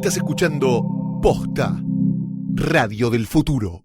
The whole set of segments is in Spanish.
Estás escuchando Posta, Radio del Futuro.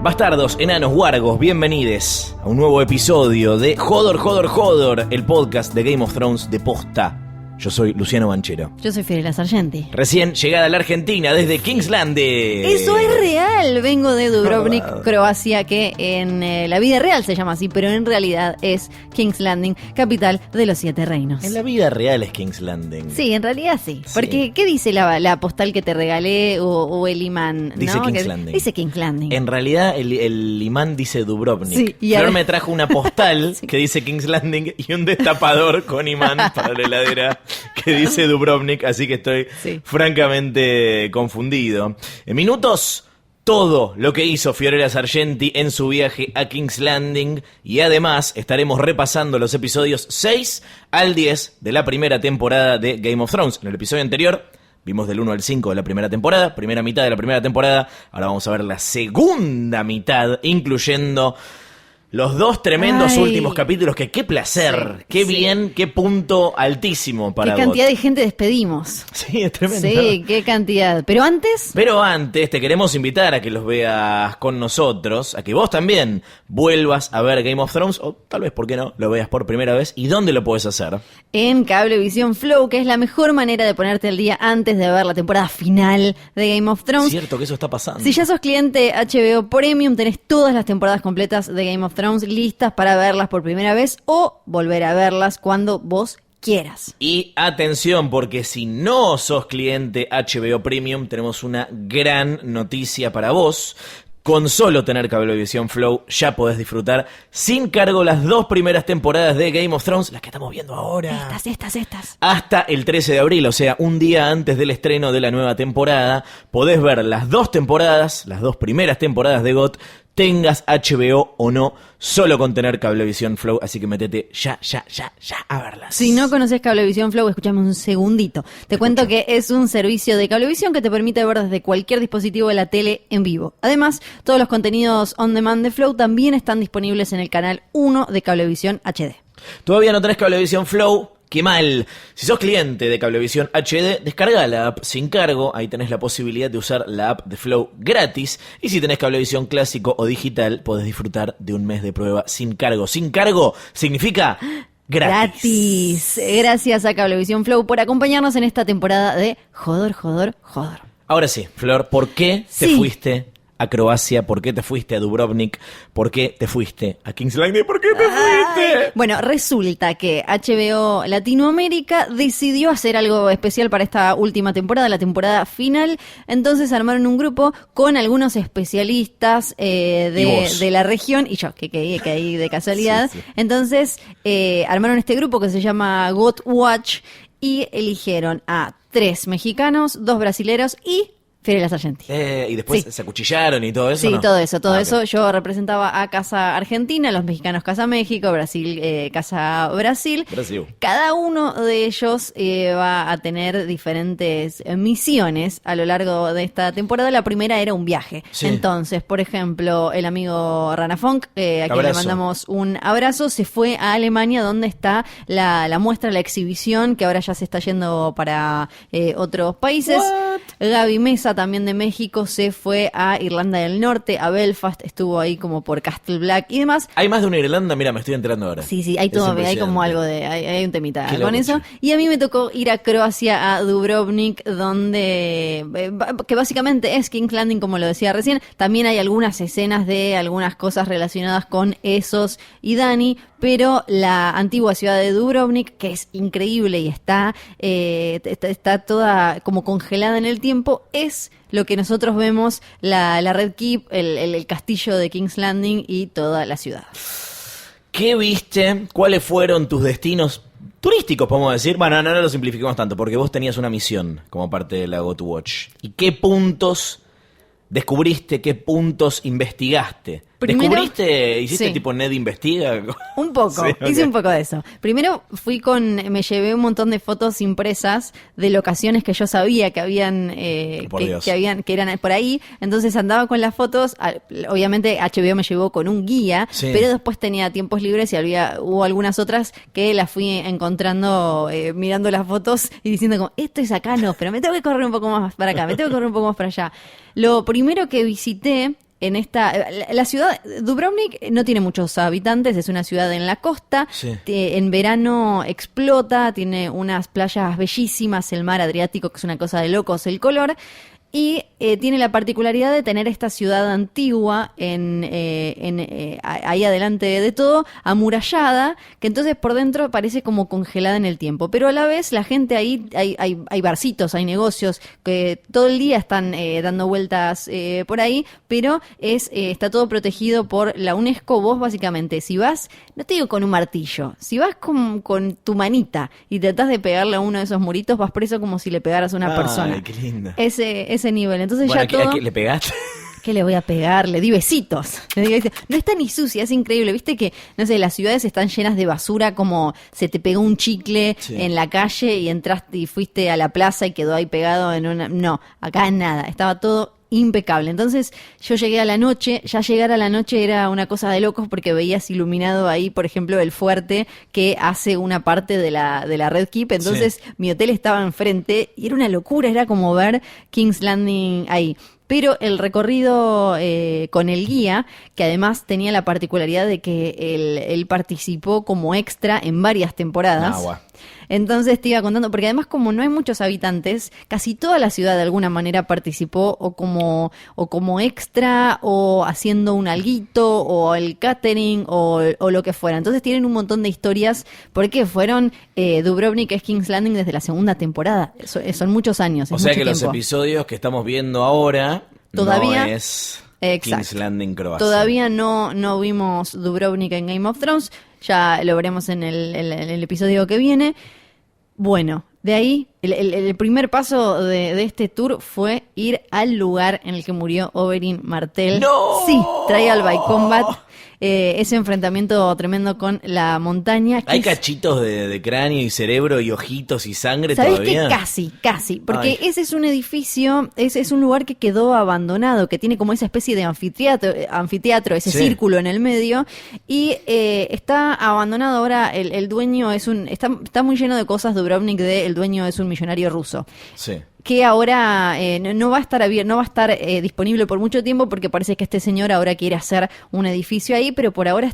Bastardos, enanos, wargos, bienvenides a un nuevo episodio de Jodor, el podcast de Game of Thrones de Posta. Yo soy Luciano Banchero. Yo soy Fiorella Sargenti. Recién llegada a la Argentina desde King's Landing. Eso es real. Vengo de Dubrovnik, Croacia, que en la vida real se llama así, pero en realidad es King's Landing, capital de los 7 reinos. En la vida real es King's Landing. Sí, en realidad sí. Porque, ¿qué dice la postal que te regalé o el imán? Dice ¿no? King's Landing. Dice King's Landing. En realidad el imán dice Dubrovnik. Sí, y Flor ahora... me trajo una postal sí. que dice King's Landing y un destapador con imán para la heladera que dice Dubrovnik, así que estoy francamente confundido. En minutos, todo lo que hizo Fiorella Sargenti en su viaje a King's Landing, y además estaremos repasando los episodios 6 al 10 de la primera temporada de Game of Thrones. En el episodio anterior vimos del 1 al 5 de la primera temporada, primera mitad de la primera temporada. Ahora vamos a ver la segunda mitad, incluyendo los 2 tremendos últimos capítulos, que qué placer, sí, qué bien, qué punto altísimo para qué cantidad de gente despedimos. Sí, es tremendo. Sí, qué cantidad. Pero antes te queremos invitar a que los veas con nosotros, a que vos también vuelvas a ver Game of Thrones, o tal vez, ¿por qué no?, lo veas por primera vez. ¿Y dónde lo podés hacer? En Cablevisión Flow, que es la mejor manera de ponerte al día antes de ver la temporada final de Game of Thrones. Cierto que eso está pasando. Si ya sos cliente HBO Premium, tenés todas las temporadas completas de Game of Thrones listas para verlas por primera vez o volver a verlas cuando vos quieras. Y atención, porque si no sos cliente HBO Premium, tenemos una gran noticia para vos. Con solo tener Cablevisión Flow ya podés disfrutar sin cargo las 2 primeras temporadas de Game of Thrones, las que estamos viendo ahora. Estas. Hasta el 13 de abril, o sea, un día antes del estreno de la nueva temporada, podés ver las 2 temporadas, las 2 primeras temporadas de GOT, tengas HBO o no, solo con tener Cablevisión Flow, así que metete ya a verlas. Si no conoces Cablevisión Flow, escuchame un segundito. Te cuento que es un servicio de Cablevisión que te permite ver desde cualquier dispositivo de la tele en vivo. Además, todos los contenidos on demand de Flow también están disponibles en el canal 1 de Cablevisión HD. ¿Todavía no tenés Cablevisión Flow? ¡Qué mal! Si sos cliente de Cablevisión HD, descarga la app sin cargo. Ahí tenés la posibilidad de usar la app de Flow gratis. Y si tenés Cablevisión clásico o digital, podés disfrutar de un mes de prueba sin cargo. Sin cargo significa gratis. Gracias a Cablevisión Flow por acompañarnos en esta temporada de Jodor. Ahora sí, Flor, ¿por qué te fuiste a Croacia? ¿Por qué te fuiste a Dubrovnik? ¿Por qué te fuiste a King's Landing? ¿Por qué te fuiste? Bueno, resulta que HBO Latinoamérica decidió hacer algo especial para esta última temporada, la temporada final. Entonces armaron un grupo con algunos especialistas de la región, y yo, que caí de casualidad. Sí. Entonces armaron este grupo que se llama GOT Watch y eligieron a 3 mexicanos, 2 brasileros y Fiorella Sargenti. Y después se acuchillaron y todo eso, Sí, ¿no? todo eso. Okay. Yo representaba a Casa Argentina, los mexicanos Casa México, Brasil, Casa Brasil. Cada uno de ellos va a tener diferentes misiones a lo largo de esta temporada. La primera era un viaje. Sí. Entonces, por ejemplo, el amigo Rana Funk, a quien le mandamos un abrazo, se fue a Alemania, donde está la muestra, la exhibición, que ahora ya se está yendo para otros países. What? Gaby Mesa, también de México, se fue a Irlanda del Norte, a Belfast, estuvo ahí como por Castle Black y demás. ¿Hay más de una Irlanda? Mira, me estoy enterando ahora. Sí, hay todo, hay como algo de, hay un temita con eso. Y a mí me tocó ir a Croacia, a Dubrovnik, donde, que básicamente es King's Landing, como lo decía recién. También hay algunas escenas de algunas cosas relacionadas con Essos y Dany, pero la antigua ciudad de Dubrovnik, que es increíble y está toda como congelada en el tiempo, es lo que nosotros vemos, la Red Keep, el castillo de King's Landing y toda la ciudad. ¿Qué viste? ¿Cuáles fueron tus destinos turísticos, podemos decir? Bueno, no lo simplificamos tanto, porque vos tenías una misión como parte de la Go to Watch. ¿Y qué puntos descubriste, qué puntos investigaste ¿Hiciste tipo Ned Investiga? Un poco, hice un poco de eso. Primero me llevé un montón de fotos impresas de locaciones que yo sabía que habían, que eran por ahí. Entonces andaba con las fotos. Obviamente HBO me llevó con un guía, pero después tenía tiempos libres y hubo algunas otras que las fui encontrando mirando las fotos y diciendo como, esto es acá, no, pero me tengo que correr un poco más para acá, me tengo que correr un poco más para allá. Lo primero que visité la ciudad, Dubrovnik no tiene muchos habitantes, es una ciudad en la costa, en verano explota, tiene unas playas bellísimas, el mar Adriático, que es una cosa de locos el color, y tiene la particularidad de tener esta ciudad antigua ahí adelante de todo, amurallada, que entonces por dentro parece como congelada en el tiempo. Pero a la vez la gente ahí, hay barcitos, hay negocios, que todo el día están dando vueltas por ahí, pero está todo protegido por la UNESCO. Vos básicamente, si vas, no te digo con un martillo, si vas con tu manita y tratás de pegarle a uno de esos muritos, vas preso como si le pegaras a una persona. Qué lindo. Ese nivel. Entonces bueno, ya todo... ¿a qué le pegaste? ¿Qué le voy a pegar? Le di besitos. No está ni sucia, es increíble. Viste que, no sé, las ciudades están llenas de basura, como se te pegó un chicle en la calle y entraste y fuiste a la plaza y quedó ahí pegado en una... No, acá nada, estaba todo impecable. Entonces yo llegué a la noche, ya llegar a la noche era una cosa de locos porque veías iluminado ahí, por ejemplo, el fuerte que hace una parte de la Red Keep. Entonces mi hotel estaba enfrente y era una locura, era como ver King's Landing ahí. Pero el recorrido con el guía, que además tenía la particularidad de que él participó como extra en varias temporadas. Entonces te iba contando, porque además como no hay muchos habitantes, casi toda la ciudad de alguna manera participó o como extra o haciendo un alguito o el catering o lo que fuera. Entonces tienen un montón de historias porque fueron Dubrovnik es King's Landing desde la segunda temporada. Son muchos años. O sea que los episodios que estamos viendo ahora todavía no es... Exacto. King's Landing, Croacia. Todavía no vimos Dubrovnik en Game of Thrones, ya lo veremos en el episodio que viene. Bueno, de ahí, el primer paso de este tour fue ir al lugar en el que murió Oberyn Martell. ¡No! Sí, Trial by Combat. Ese enfrentamiento tremendo con la montaña. ¿Hay cachitos de cráneo y cerebro y ojitos y sangre ¿sabés todavía? Que casi, porque ese es un edificio, es un lugar que quedó abandonado, que tiene como esa especie de anfiteatro, ese círculo en el medio, y está abandonado ahora. El dueño está muy lleno de cosas. Dubrovnik, el dueño es un millonario ruso. Sí. Que ahora no va a estar abierto, no va a estar disponible por mucho tiempo, porque parece que este señor ahora quiere hacer un edificio ahí, pero por ahora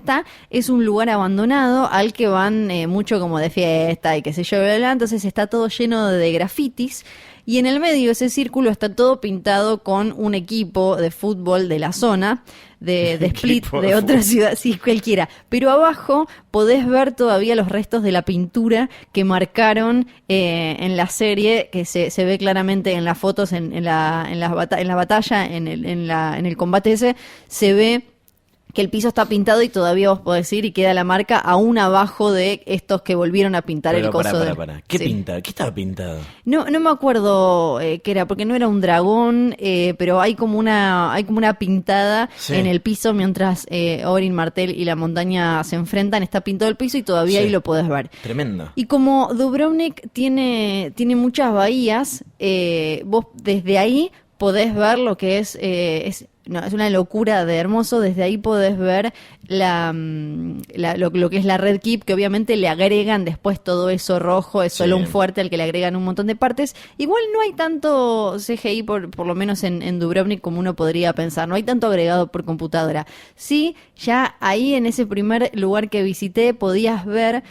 es un lugar abandonado al que van mucho como de fiesta y qué sé yo, bla, bla. Entonces está todo lleno de grafitis. Y en el medio de ese círculo está todo pintado con un equipo de fútbol de la zona, de Split, de otra ciudad, sí, cualquiera. Pero abajo podés ver todavía los restos de la pintura que marcaron en la serie, que se ve claramente en las fotos, en la batalla, en el combate ese, se ve que el piso está pintado y todavía vos podés ir y queda la marca aún abajo de estos que volvieron a pintar el coso. Pará. ¿Qué pinta? ¿Qué estaba pintado? No me acuerdo qué era, porque no era un dragón, pero hay como una pintada en el piso mientras Oberyn Martell y la montaña se enfrentan. Está pintado el piso y todavía ahí lo podés ver. Tremendo. Y como Dubrovnik tiene muchas bahías, vos desde ahí podés ver lo que es una locura de hermoso. Desde ahí podés ver lo que es la Red Keep, que obviamente le agregan después todo eso rojo, es solo un fuerte al que le agregan un montón de partes. Igual no hay tanto CGI, por lo menos en Dubrovnik, como uno podría pensar. No hay tanto agregado por computadora. Sí, ya ahí en ese primer lugar que visité podías ver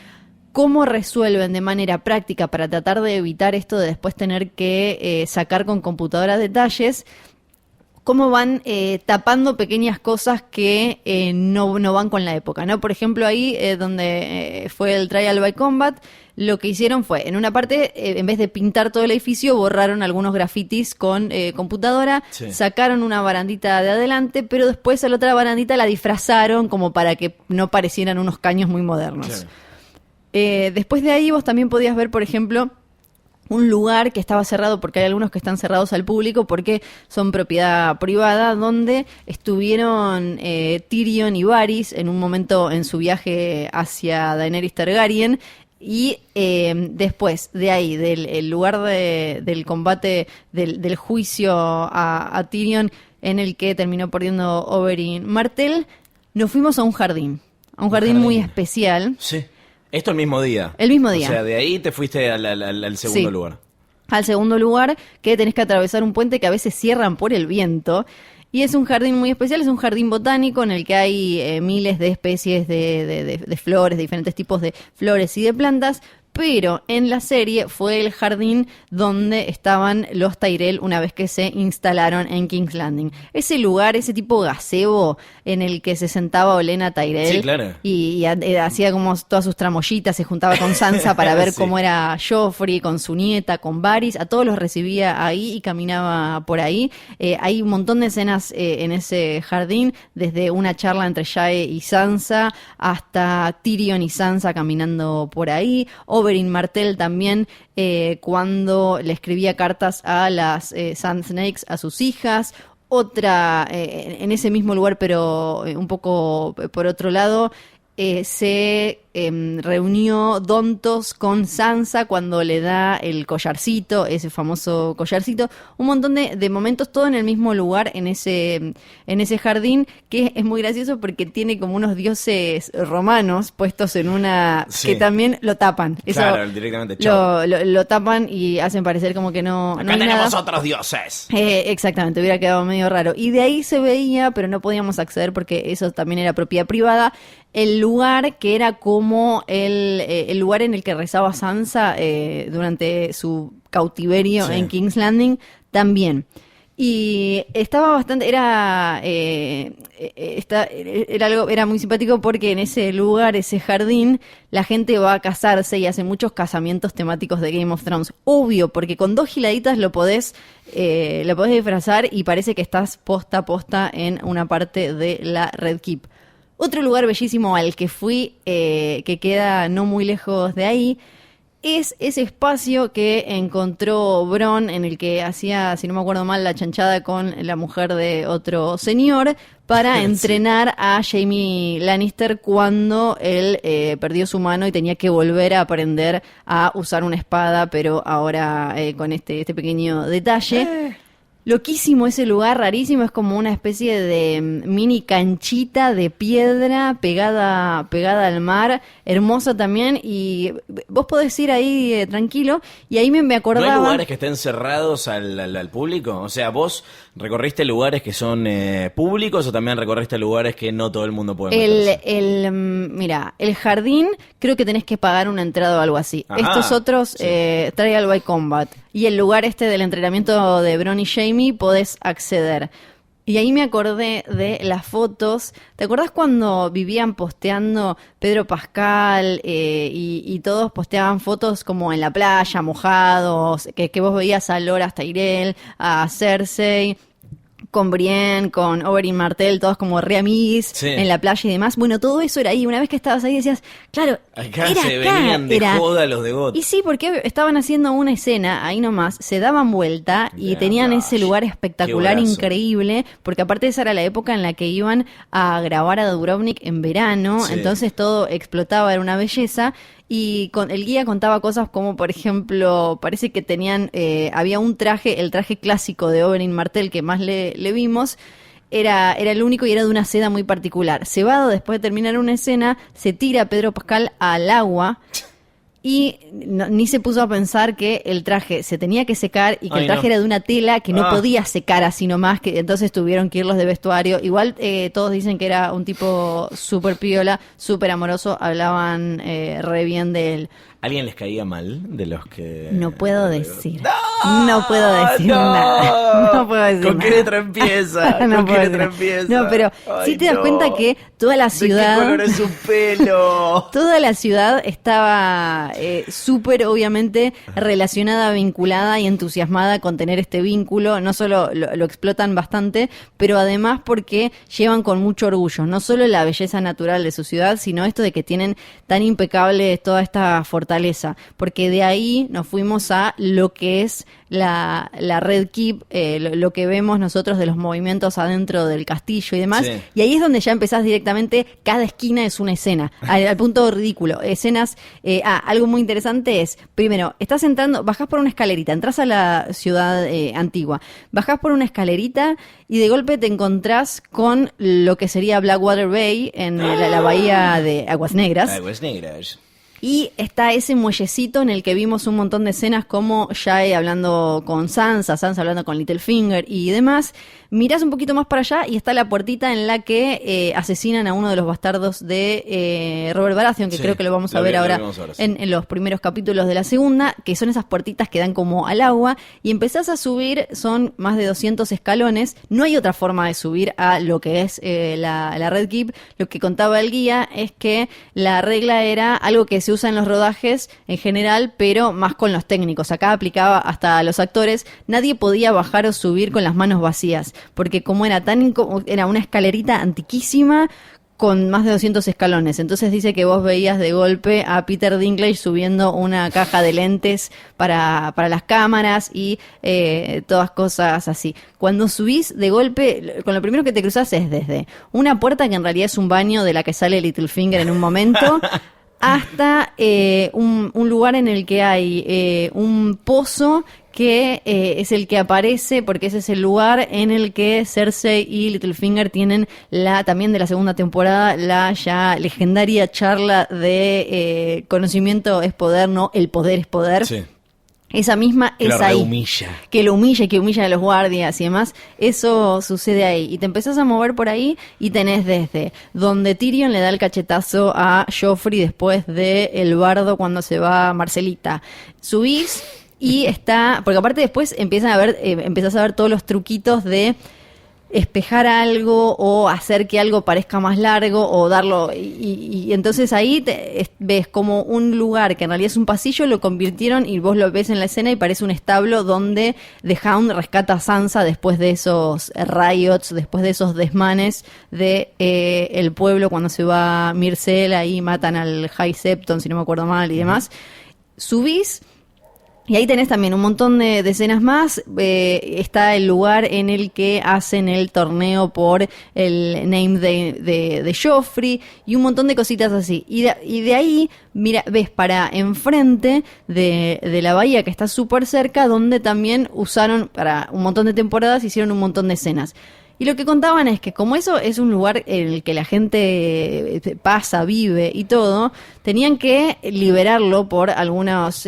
cómo resuelven de manera práctica para tratar de evitar esto de después tener que sacar con computadora detalles, cómo van tapando pequeñas cosas que no van con la época, ¿no? Por ejemplo, ahí donde fue el Trial by Combat, lo que hicieron fue, en una parte, en vez de pintar todo el edificio, borraron algunos grafitis con computadora, sacaron una barandita de adelante, pero después a la otra barandita la disfrazaron como para que no parecieran unos caños muy modernos. Claro. Después de ahí vos también podías ver, por ejemplo, un lugar que estaba cerrado, porque hay algunos que están cerrados al público porque son propiedad privada, donde estuvieron Tyrion y Varys en un momento en su viaje hacia Daenerys Targaryen. Y después de ahí, del lugar del combate, del juicio a Tyrion, en el que terminó perdiendo Oberyn Martell, nos fuimos a un jardín muy especial. Sí. Esto el mismo día. El mismo día. O sea, de ahí te fuiste al segundo lugar. Al segundo lugar, que tenés que atravesar un puente que a veces cierran por el viento. Y es un jardín muy especial, es un jardín botánico en el que hay miles de especies de flores, de diferentes tipos de flores y de plantas. Pero en la serie fue el jardín donde estaban los Tyrell una vez que se instalaron en King's Landing. Ese lugar, ese tipo gazebo en el que se sentaba Olenna Tyrell, sí, claro, y hacía como todas sus tramoyitas, se juntaba con Sansa para ver sí, cómo era Joffrey, con su nieta, con Varys, a todos los recibía ahí y caminaba por ahí. Hay un montón de escenas en ese jardín, desde una charla entre Jae y Sansa hasta Tyrion y Sansa caminando por ahí. Oberyn Martell también, cuando le escribía cartas a las Sand Snakes, a sus hijas. Otra, en ese mismo lugar, pero un poco por otro lado, se reunió Dontos con Sansa cuando le da el collarcito, ese famoso collarcito. Un montón de momentos, todo en el mismo lugar, en ese jardín, que es muy gracioso porque tiene como unos dioses romanos puestos en una... Sí. que también lo tapan. Claro, eso, directamente. lo tapan y hacen parecer como que no Acá no hay tenemos nada. otros dioses. Exactamente, hubiera quedado medio raro. Y de ahí se veía, pero no podíamos acceder porque eso también era propiedad privada, el lugar que era como el lugar en el que rezaba Sansa durante su cautiverio, sí, en King's Landing también. Y estaba bastante, era muy simpático porque en ese lugar, ese jardín, la gente va a casarse y hace muchos casamientos temáticos de Game of Thrones. Obvio, porque con 2 giladitas lo podés disfrazar y parece que estás posta a posta en una parte de la Red Keep. Otro lugar bellísimo al que fui, que queda no muy lejos de ahí, es ese espacio que encontró Bronn, en el que hacía, si no me acuerdo mal, la chanchada con la mujer de otro señor, para entrenar a Jaime Lannister cuando él perdió su mano y tenía que volver a aprender a usar una espada, pero ahora con este pequeño detalle. Loquísimo ese lugar, rarísimo, es como una especie de mini canchita de piedra pegada al mar, hermosa también, y vos podés ir ahí tranquilo, y ahí me acordaba... ¿No hay lugares que estén cerrados al público? O sea, ¿vos recorriste lugares que son públicos o también recorriste lugares que no todo el mundo puede meterse? Mira, el jardín creo que tenés que pagar una entrada o algo así. Ajá, estos otros, sí, Trial by Combat. Y el lugar del entrenamiento de Bronn y Jaime podés acceder. Y ahí me acordé de las fotos. ¿Te acordás cuando vivían posteando Pedro Pascal y todos posteaban fotos como en la playa, mojados, que vos veías a Loras Tyrell, a Cersei, con Brienne, con Oberyn Martell, todos como re amiguis, sí, en la playa y demás? Bueno, todo eso era ahí. Una vez que estabas ahí decías, claro, acá se venían de joda los de GOT. Y sí, porque estaban haciendo una escena ahí nomás, se daban vuelta y tenían ese lugar espectacular, increíble, porque aparte esa era la época en la que iban a grabar a Dubrovnik en verano, sí, entonces todo explotaba, era una belleza. Y el guía contaba cosas como, por ejemplo, parece que tenían, había un traje, el traje clásico de Oberyn Martell que más le vimos, era el único y era de una seda muy particular. Cebado, después de terminar una escena, se tira Pedro Pascal al agua y ni se puso a pensar que el traje se tenía que secar y que el traje era de una tela que no podía secar así nomás, que entonces tuvieron que ir los de vestuario. Igual todos dicen que era un tipo súper piola, súper amoroso, hablaban re bien de él. ¿Alguien les caía mal de los que...? No puedo decir. No puedo decir nada. No puedo decir ¿Con nada. qué letra empieza? No ¿Con qué puedo letra decir. empieza? No, pero sí te das cuenta que toda la ciudad... ¿De qué color es su pelo? Toda la ciudad estaba súper, obviamente, relacionada, vinculada y entusiasmada con tener este vínculo. No solo lo explotan bastante, pero además porque llevan con mucho orgullo no solo la belleza natural de su ciudad, sino esto de que tienen tan impecable toda esta fortaleza fortaleza, porque de ahí nos fuimos a lo que es la Red Keep, lo que vemos nosotros de los movimientos adentro del castillo y demás, y ahí es donde ya empezás directamente, cada esquina es una escena, al punto ridículo, escenas, algo muy interesante es, primero, estás entrando, bajás por una escalerita, entras a la ciudad antigua, bajás por una escalerita y de golpe te encontrás con lo que sería Blackwater Bay, en la bahía de Aguas Negras. Aguas Negras. Y está ese muellecito en el que vimos un montón de escenas como Jae hablando con Sansa hablando con Littlefinger y demás. Mirás un poquito más para allá y está la puertita en la que asesinan a uno de los bastardos de Robert Baratheon, que creo que lo vamos a ver ahora en los primeros capítulos de la segunda, que son esas puertitas que dan como al agua, y empezás a subir, son más de 200 escalones, no hay otra forma de subir a lo que es la Red Keep. Lo que contaba el guía es que la regla era algo que se usa en los rodajes en general, pero más con los técnicos. Acá aplicaba hasta a los actores, nadie podía bajar o subir con las manos vacías, porque como era era una escalerita antiquísima con más de 200 escalones. Entonces dice que vos veías de golpe a Peter Dinklage subiendo una caja de lentes para las cámaras y todas cosas así. Cuando subís de golpe, con lo primero que te cruzás es desde una puerta que en realidad es un baño de la que sale Littlefinger en un momento, hasta un lugar en el que hay un pozo que es el que aparece, porque ese es el lugar en el que Cersei y Littlefinger tienen también de la segunda temporada, la ya legendaria charla de conocimiento es poder, no, el poder es poder. Sí. Esa misma que es ahí. Que lo humilla y que humilla a los guardias y demás. Eso sucede ahí. Y te empezás a mover por ahí y tenés desde donde Tyrion le da el cachetazo a Joffrey después de el bardo cuando se va Marcelita. Subís y está, porque aparte después empezás a ver todos los truquitos de espejar algo o hacer que algo parezca más largo o darlo, y entonces ahí ves como un lugar que en realidad es un pasillo, lo convirtieron y vos lo ves en la escena y parece un establo donde The Hound rescata a Sansa después de esos riots, después de esos desmanes de el pueblo cuando se va Myrcella, ahí matan al High Septon si no me acuerdo mal y demás. Subís y ahí tenés también un montón de escenas más. Está el lugar en el que hacen el torneo por el name de Joffrey y un montón de cositas así. Y de ahí, mira, ves para enfrente de la bahía que está súper cerca, donde también usaron, para un montón de temporadas, hicieron un montón de escenas. Y lo que contaban es que como eso es un lugar en el que la gente pasa, vive y todo, tenían que liberarlo por algunos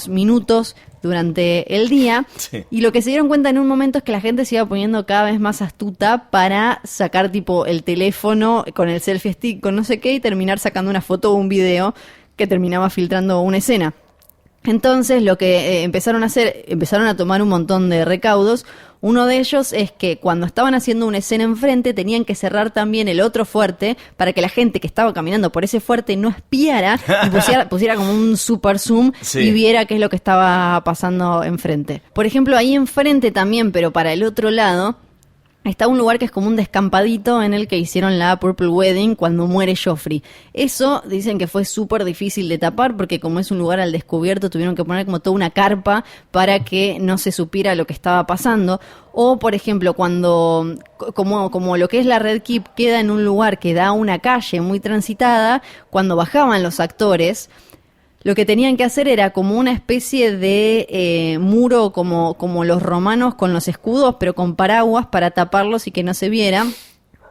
minutos durante el día. Sí. Y lo que se dieron cuenta en un momento es que la gente se iba poniendo cada vez más astuta para sacar tipo el teléfono con el selfie stick, con no sé qué, y terminar sacando una foto o un video que terminaba filtrando una escena. Entonces lo que empezaron a tomar un montón de recaudos. Uno de ellos es que cuando estaban haciendo una escena enfrente tenían que cerrar también el otro fuerte para que la gente que estaba caminando por ese fuerte no espiara y pusiera como un super zoom y viera qué es lo que estaba pasando enfrente. Por ejemplo, ahí enfrente también, pero para el otro lado, está un lugar que es como un descampadito en el que hicieron la Purple Wedding cuando muere Joffrey. Eso dicen que fue súper difícil de tapar porque como es un lugar al descubierto tuvieron que poner como toda una carpa para que no se supiera lo que estaba pasando. O, por ejemplo, cuando como lo que es la Red Keep queda en un lugar que da a una calle muy transitada, cuando bajaban los actores, lo que tenían que hacer era como una especie de muro como los romanos con los escudos, pero con paraguas para taparlos y que no se vieran.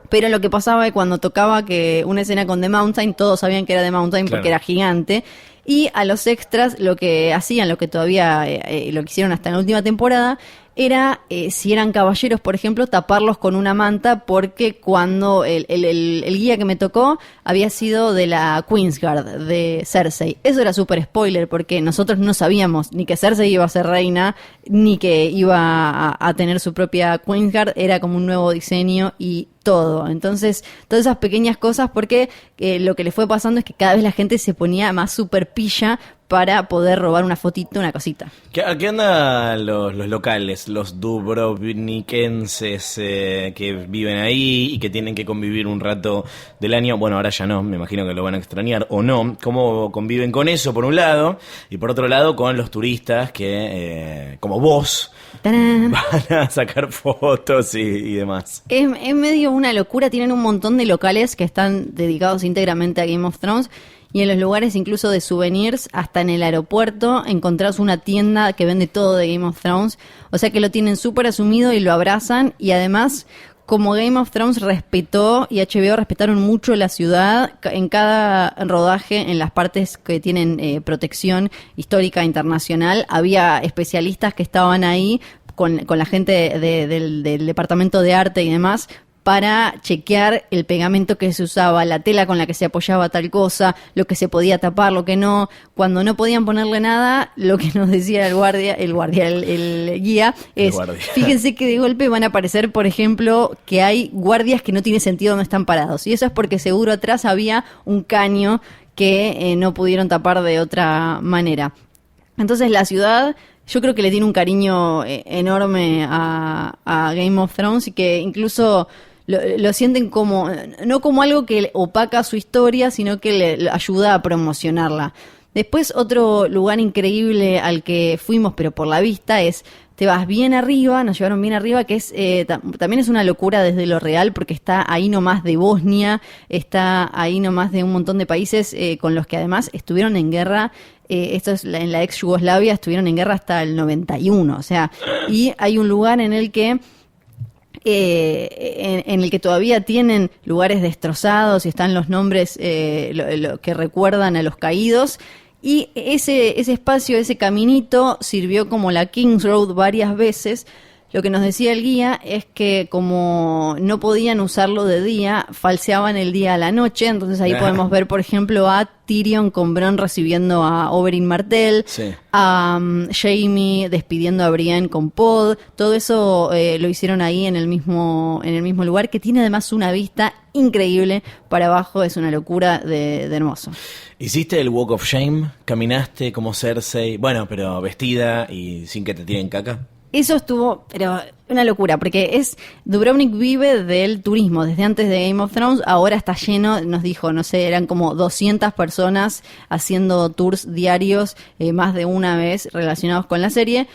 Pero lo que pasaba es que cuando tocaba que una escena con The Mountain, todos sabían que era The Mountain porque era gigante. Y a los extras lo que hacían, lo que todavía lo que hicieron hasta en la última temporada, era, si eran caballeros, por ejemplo, taparlos con una manta, porque cuando el guía que me tocó había sido de la Queensguard, de Cersei. Eso era súper spoiler, porque nosotros no sabíamos ni que Cersei iba a ser reina, ni que iba a tener su propia Queensguard. Era como un nuevo diseño y todo. Entonces, todas esas pequeñas cosas, porque lo que le fue pasando es que cada vez la gente se ponía más super pilla para poder robar una fotito, una cosita. ¿Qué andan los locales, los dubrovnikenses que viven ahí y que tienen que convivir un rato del año? Bueno, ahora ya no, me imagino que lo van a extrañar o no. ¿Cómo conviven con eso, por un lado? Y por otro lado, con los turistas que, como vos, ¡tarán!, van a sacar fotos y demás. Es medio una locura, tienen un montón de locales que están dedicados íntegramente a Game of Thrones. Y en los lugares incluso de souvenirs, hasta en el aeropuerto, encontrás una tienda que vende todo de Game of Thrones. O sea que lo tienen súper asumido y lo abrazan. Y además, como Game of Thrones respetó y HBO respetaron mucho la ciudad, en cada rodaje, en las partes que tienen protección histórica internacional, había especialistas que estaban ahí con la gente del departamento de arte y demás, para chequear el pegamento que se usaba, la tela con la que se apoyaba tal cosa, lo que se podía tapar, lo que no. Cuando no podían ponerle nada, lo que nos decía el guía, es, fíjense que de golpe van a aparecer, por ejemplo, que hay guardias que no tiene sentido donde están parados. Y eso es porque seguro atrás había un caño que no pudieron tapar de otra manera. Entonces la ciudad, yo creo que le tiene un cariño enorme a Game of Thrones y que incluso lo sienten como, no como algo que opaca su historia, sino que le ayuda a promocionarla. Después, otro lugar increíble al que fuimos, pero por la vista, te vas bien arriba, nos llevaron bien arriba, que es también es una locura desde lo real, porque está ahí nomás de Bosnia, está ahí nomás de un montón de países con los que además estuvieron en guerra. Esto es en la ex Yugoslavia, estuvieron en guerra hasta el 91, o sea, y hay un lugar en el que todavía tienen lugares destrozados y están los nombres lo que recuerdan a los caídos. Y ese espacio, ese caminito, sirvió como la King's Road varias veces. Lo que nos decía el guía es que como no podían usarlo de día, falseaban el día a la noche. Entonces ahí podemos ver, por ejemplo, a Tyrion con Bronn recibiendo a Oberyn Martell, sí, a Jaime despidiendo a Brienne con Pod. Todo eso lo hicieron ahí en el mismo lugar, que tiene además una vista increíble para abajo. Es una locura de hermoso. ¿Hiciste el Walk of Shame? ¿Caminaste como Cersei? Bueno, pero vestida y sin que te tiren caca. Eso estuvo, pero una locura, porque Dubrovnik vive del turismo desde antes de Game of Thrones. Ahora está lleno, nos dijo, no sé, eran como 200 personas haciendo tours diarios más de una vez relacionados con la serie.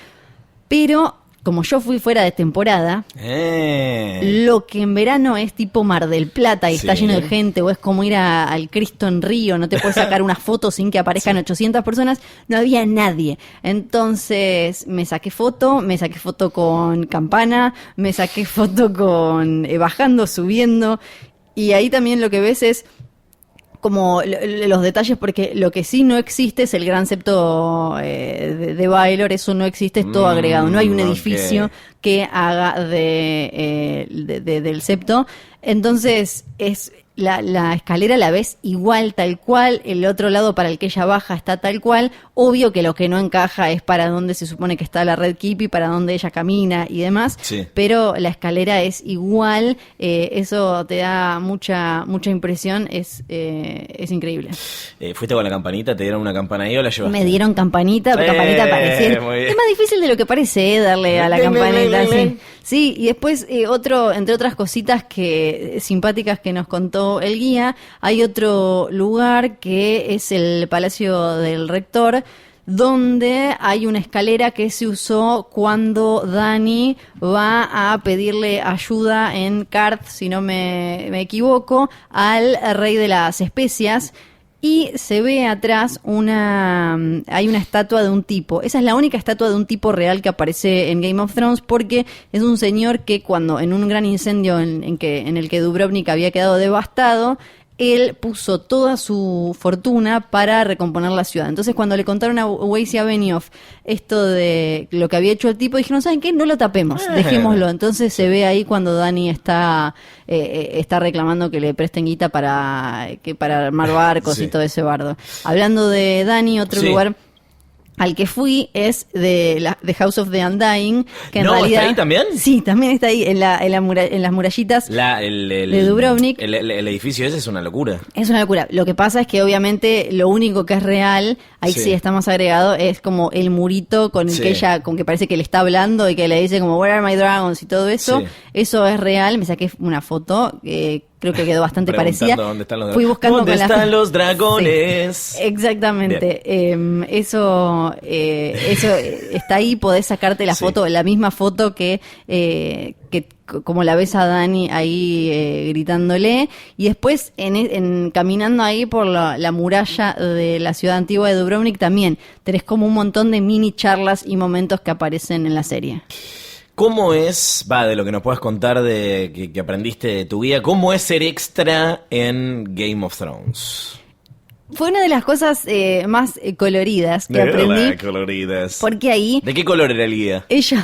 Pero como yo fui fuera de temporada, lo que en verano es tipo Mar del Plata y está lleno de gente, o es como ir al Cristo en Río, no te puedes sacar una foto sin que aparezcan 800 personas, no había nadie. Entonces me saqué foto con campana, me saqué foto con bajando, subiendo, y ahí también lo que ves es como los detalles, porque lo que sí no existe es el gran septo de Baelor. Eso no existe, es todo agregado. No hay un edificio que haga del septo. Entonces la escalera la ves igual, tal cual. El otro lado para el que ella baja está tal cual. Obvio que lo que no encaja es para dónde se supone que está la Red Keep y para dónde ella camina y demás. Sí. Pero la escalera es igual. Eso te da mucha impresión. Es increíble. ¿Fuiste con la campanita? ¿Te dieron una campana ahí o la llevaste? Me dieron campanita parecía. Es más difícil de lo que parece, darle a la campanita. Sí, y después entre otras cositas simpáticas que nos contó el guía, hay otro lugar que es el Palacio del Rector, donde hay una escalera que se usó cuando Dany va a pedirle ayuda en Qarth, si no me equivoco, al rey de las especias. Y se ve atrás hay una estatua de un tipo. Esa es la única estatua de un tipo real que aparece en Game of Thrones, porque es un señor que cuando en un gran incendio en el que Dubrovnik había quedado devastado, él puso toda su fortuna para recomponer la ciudad. Entonces, cuando le contaron a Weiss y a Benioff esto de lo que había hecho el tipo, dijeron, ¿saben qué? No lo tapemos, dejémoslo. Entonces se ve ahí cuando Dany está reclamando que le presten guita para armar barcos y todo ese bardo. Hablando de Dany, otro lugar al que fui es de The House of the Undying, que en realidad... ¿Está ahí también? Sí, también está ahí, en las murallitas de Dubrovnik. El edificio ese es una locura. Es una locura. Lo que pasa es que obviamente lo único que es real, ahí sí está más agregado, es como el murito con el que ella, con que parece que le está hablando y que le dice como "Where are my dragons" y todo eso. Sí. Eso es real. Me saqué una foto, creo que quedó bastante parecida. ¿Dónde están los Fui buscando ¿Dónde están los dragones? Sí, exactamente. Eso está ahí, podés sacarte la foto, la misma foto que como la ves a Dani ahí gritándole, y después caminando ahí por la muralla de la ciudad antigua de Dubrovnik también tenés como un montón de mini charlas y momentos que aparecen en la serie. ¿Cómo es, de lo que nos puedas contar de que aprendiste de tu guía, cómo es ser extra en Game of Thrones? Fue una de las cosas más coloridas que aprendí. Coloridas. Porque ahí... ¿De qué color era el guía? Ellos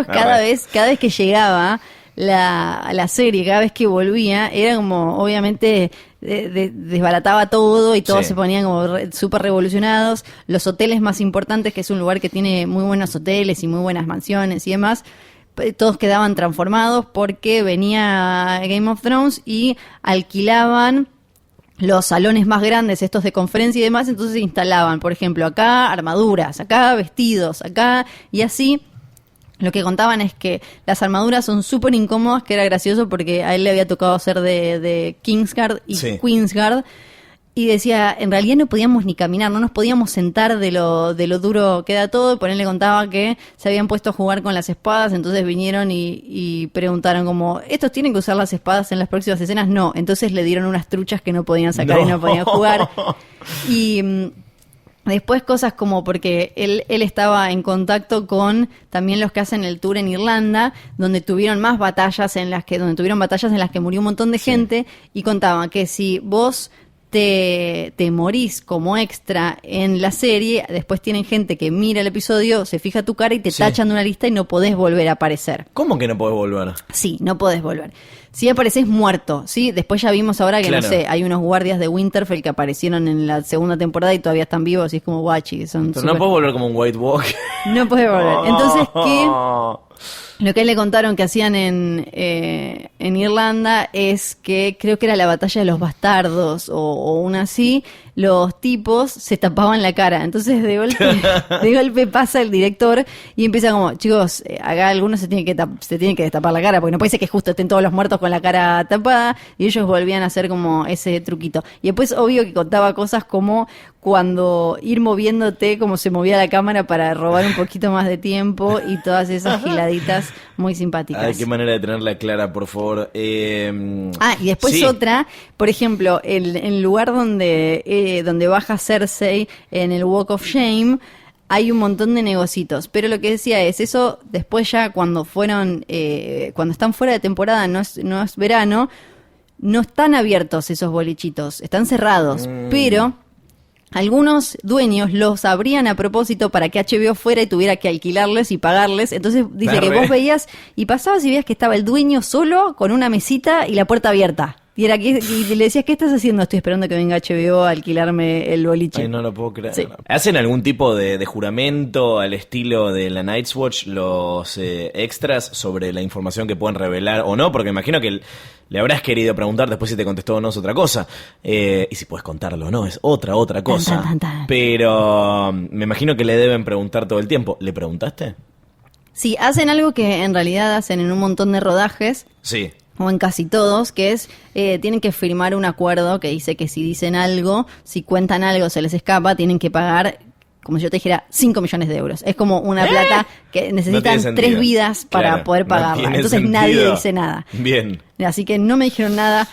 cada vez que llegaba la serie, cada vez que volvía, era como, obviamente, desbarataba todo y todos se ponían como súper revolucionados. Los hoteles más importantes, que es un lugar que tiene muy buenos hoteles y muy buenas mansiones y demás, todos quedaban transformados porque venía Game of Thrones y alquilaban los salones más grandes, estos de conferencia y demás, entonces instalaban, por ejemplo, acá armaduras, acá vestidos, acá, y así. Lo que contaban es que las armaduras son súper incómodas, que era gracioso porque a él le había tocado ser de Kingsguard y Queensguard, y decía, en realidad no podíamos ni caminar, no nos podíamos sentar de lo duro que era todo. Por él le contaba que se habían puesto a jugar con las espadas, entonces vinieron y preguntaron como, ¿estos tienen que usar las espadas en las próximas escenas? No, entonces le dieron unas truchas que no podían sacar y no podían jugar. Y después cosas como, porque él estaba en contacto con también los que hacen el tour en Irlanda, donde tuvieron batallas en las que murió un montón de gente, y contaban que si vos te morís como extra en la serie, después tienen gente que mira el episodio, se fija tu cara y te tachan de una lista y no podés volver a aparecer. ¿Cómo que no podés volver? Sí, no podés volver. Si apareces muerto, ¿sí? Después ya vimos ahora que, no sé, hay unos guardias de Winterfell que aparecieron en la segunda temporada y todavía están vivos, y es como guachi. Pero no podés volver como un White Walk. No podés volver. Entonces, lo que él le contaron que hacían en Irlanda es que, creo que era la batalla de los bastardos o una así, los tipos se tapaban la cara. Entonces de golpe pasa el director y empieza como, chicos, acá algunos se tienen que destapar la cara, porque no puede ser que justo estén todos los muertos con la cara tapada, y ellos volvían a hacer como ese truquito. Y después obvio que contaba cosas como cuando ir moviéndote como se movía la cámara para robar un poquito más de tiempo, y todas esas giladitas muy simpáticas. Ay, qué manera de tenerla clara, por favor. Y después otra, por ejemplo, el lugar donde baja Cersei en el Walk of Shame, hay un montón de negocitos, pero lo que decía es, eso después ya cuando están fuera de temporada, no es verano, no están abiertos esos bolichitos, están cerrados, pero algunos dueños los abrían a propósito para que HBO fuera y tuviera que alquilarles y pagarles. Entonces dice que vos veías y pasabas y veías que estaba el dueño solo con una mesita y la puerta abierta. Y le decías, ¿qué estás haciendo? Estoy esperando que venga HBO a alquilarme el boliche. Ay, no lo puedo creer. Sí. ¿Hacen algún tipo de juramento al estilo de la Night's Watch los extras sobre la información que pueden revelar o no? Porque me imagino que le habrás querido preguntar, después si te contestó o no es otra cosa. Y si puedes contarlo o no es otra cosa. Pero me imagino que le deben preguntar todo el tiempo. ¿Le preguntaste? Sí, hacen algo que en realidad hacen en un montón de rodajes. Sí. O en casi todos, que es, tienen que firmar un acuerdo que dice que si dicen algo, si cuentan algo, se les escapa, tienen que pagar, como si yo te dijera, 5 millones de euros. Es como una plata que necesitan 3 vidas para poder pagarla. Entonces nadie dice nada. Bien. Así que no me dijeron nada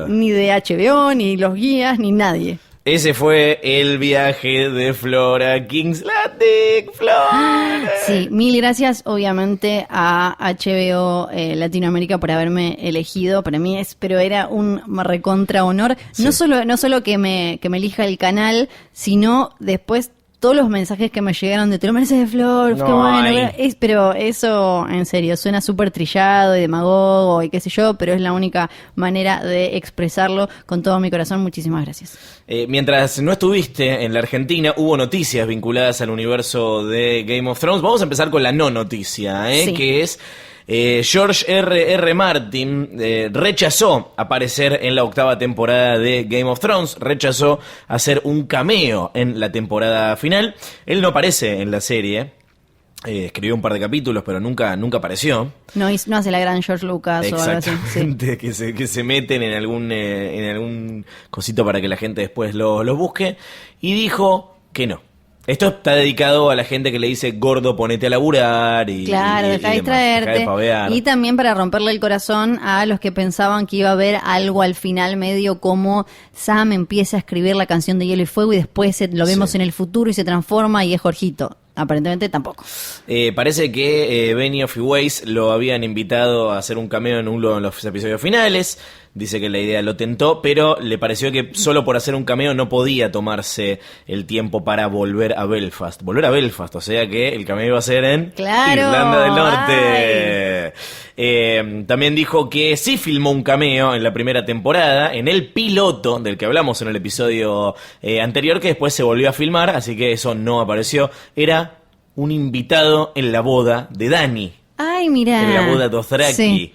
ni de HBO, ni los guías, ni nadie. Ese fue el viaje de Flora King's Landing. Flora. Sí, mil gracias obviamente a HBO Latinoamérica por haberme elegido. Para mí era un recontra honor. Sí. No solo que me elija el canal, sino después todos los mensajes que me llegaron de te lo mereces de Flor, qué bueno, pero eso en serio suena súper trillado y demagogo y qué sé yo, pero es la única manera de expresarlo con todo mi corazón. Muchísimas gracias. Mientras no estuviste en la Argentina, hubo noticias vinculadas al universo de Game of Thrones. Vamos a empezar con la no noticia, sí. Que es George R.R. Martin rechazó aparecer en la 8ª temporada de Game of Thrones, rechazó hacer un cameo en la temporada final. Él no aparece en la serie, escribió un par de capítulos, pero nunca apareció. No hace la gran George Lucas o algo así. Sí. que se meten en algún cosito para que la gente después los busque, y dijo que no. Esto está dedicado a la gente que le dice gordo, ponete a laburar y claro, deja de distraerte. Y también para romperle el corazón a los que pensaban que iba a haber algo al final, medio como Sam empieza a escribir la canción de Hielo y Fuego y después lo vemos en el futuro y se transforma y es Jorgito. Aparentemente tampoco. Parece que Benioff y Weiss lo habían invitado a hacer un cameo en uno de los episodios finales. Dice que la idea lo tentó, pero le pareció que solo por hacer un cameo no podía tomarse el tiempo para volver a Belfast. O sea que el cameo iba a ser en Irlanda del Norte. También dijo que sí filmó un cameo en la primera temporada, en el piloto del que hablamos en el episodio anterior, que después se volvió a filmar, así que eso no apareció. Era un invitado en la boda de Dany. Ay, mirá. En la boda Dothraki. Sí.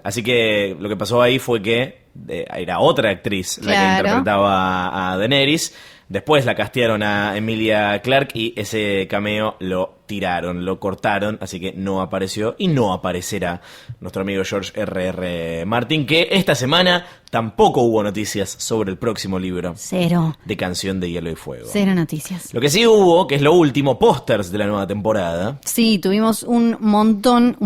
Así que lo que pasó ahí fue que era otra actriz la que interpretaba a Daenerys. Después la castearon a Emilia Clarke y ese cameo lo tiraron, lo cortaron, así que no apareció y no aparecerá nuestro amigo George R.R. Martin, que esta semana tampoco hubo noticias sobre el próximo libro. Cero. De Canción de Hielo y Fuego. Cero noticias. Lo que sí hubo, que es lo último, pósters de la nueva temporada. Sí, tuvimos un montón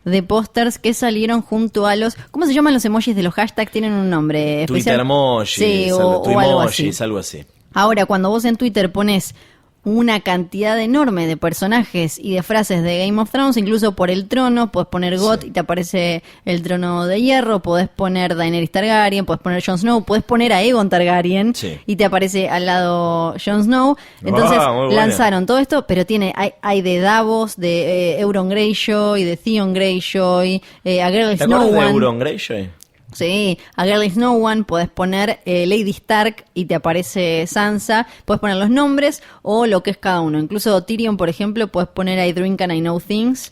de pósters que salieron junto a los... ¿Cómo se llaman los emojis de los hashtags? Tienen un nombre especial. Twitter emojis, sí, o algo así. Algo así. Ahora, cuando vos en Twitter pones una cantidad enorme de personajes y de frases de Game of Thrones, incluso por el trono, podés poner GOT y te aparece el trono de hierro, podés poner Daenerys Targaryen, podés poner Jon Snow, podés poner a Aegon Targaryen y te aparece al lado Jon Snow. Entonces lanzaron todo esto, pero hay de Davos, de Euron Greyjoy, de Theon Greyjoy, a Girl Is No One. ¿Te acuerdas de Euron Greyjoy? Sí, a Girl Is No One, podés poner Lady Stark y te aparece Sansa, podés poner los nombres o lo que es cada uno. Incluso Tyrion, por ejemplo, podés poner I Drink and I Know Things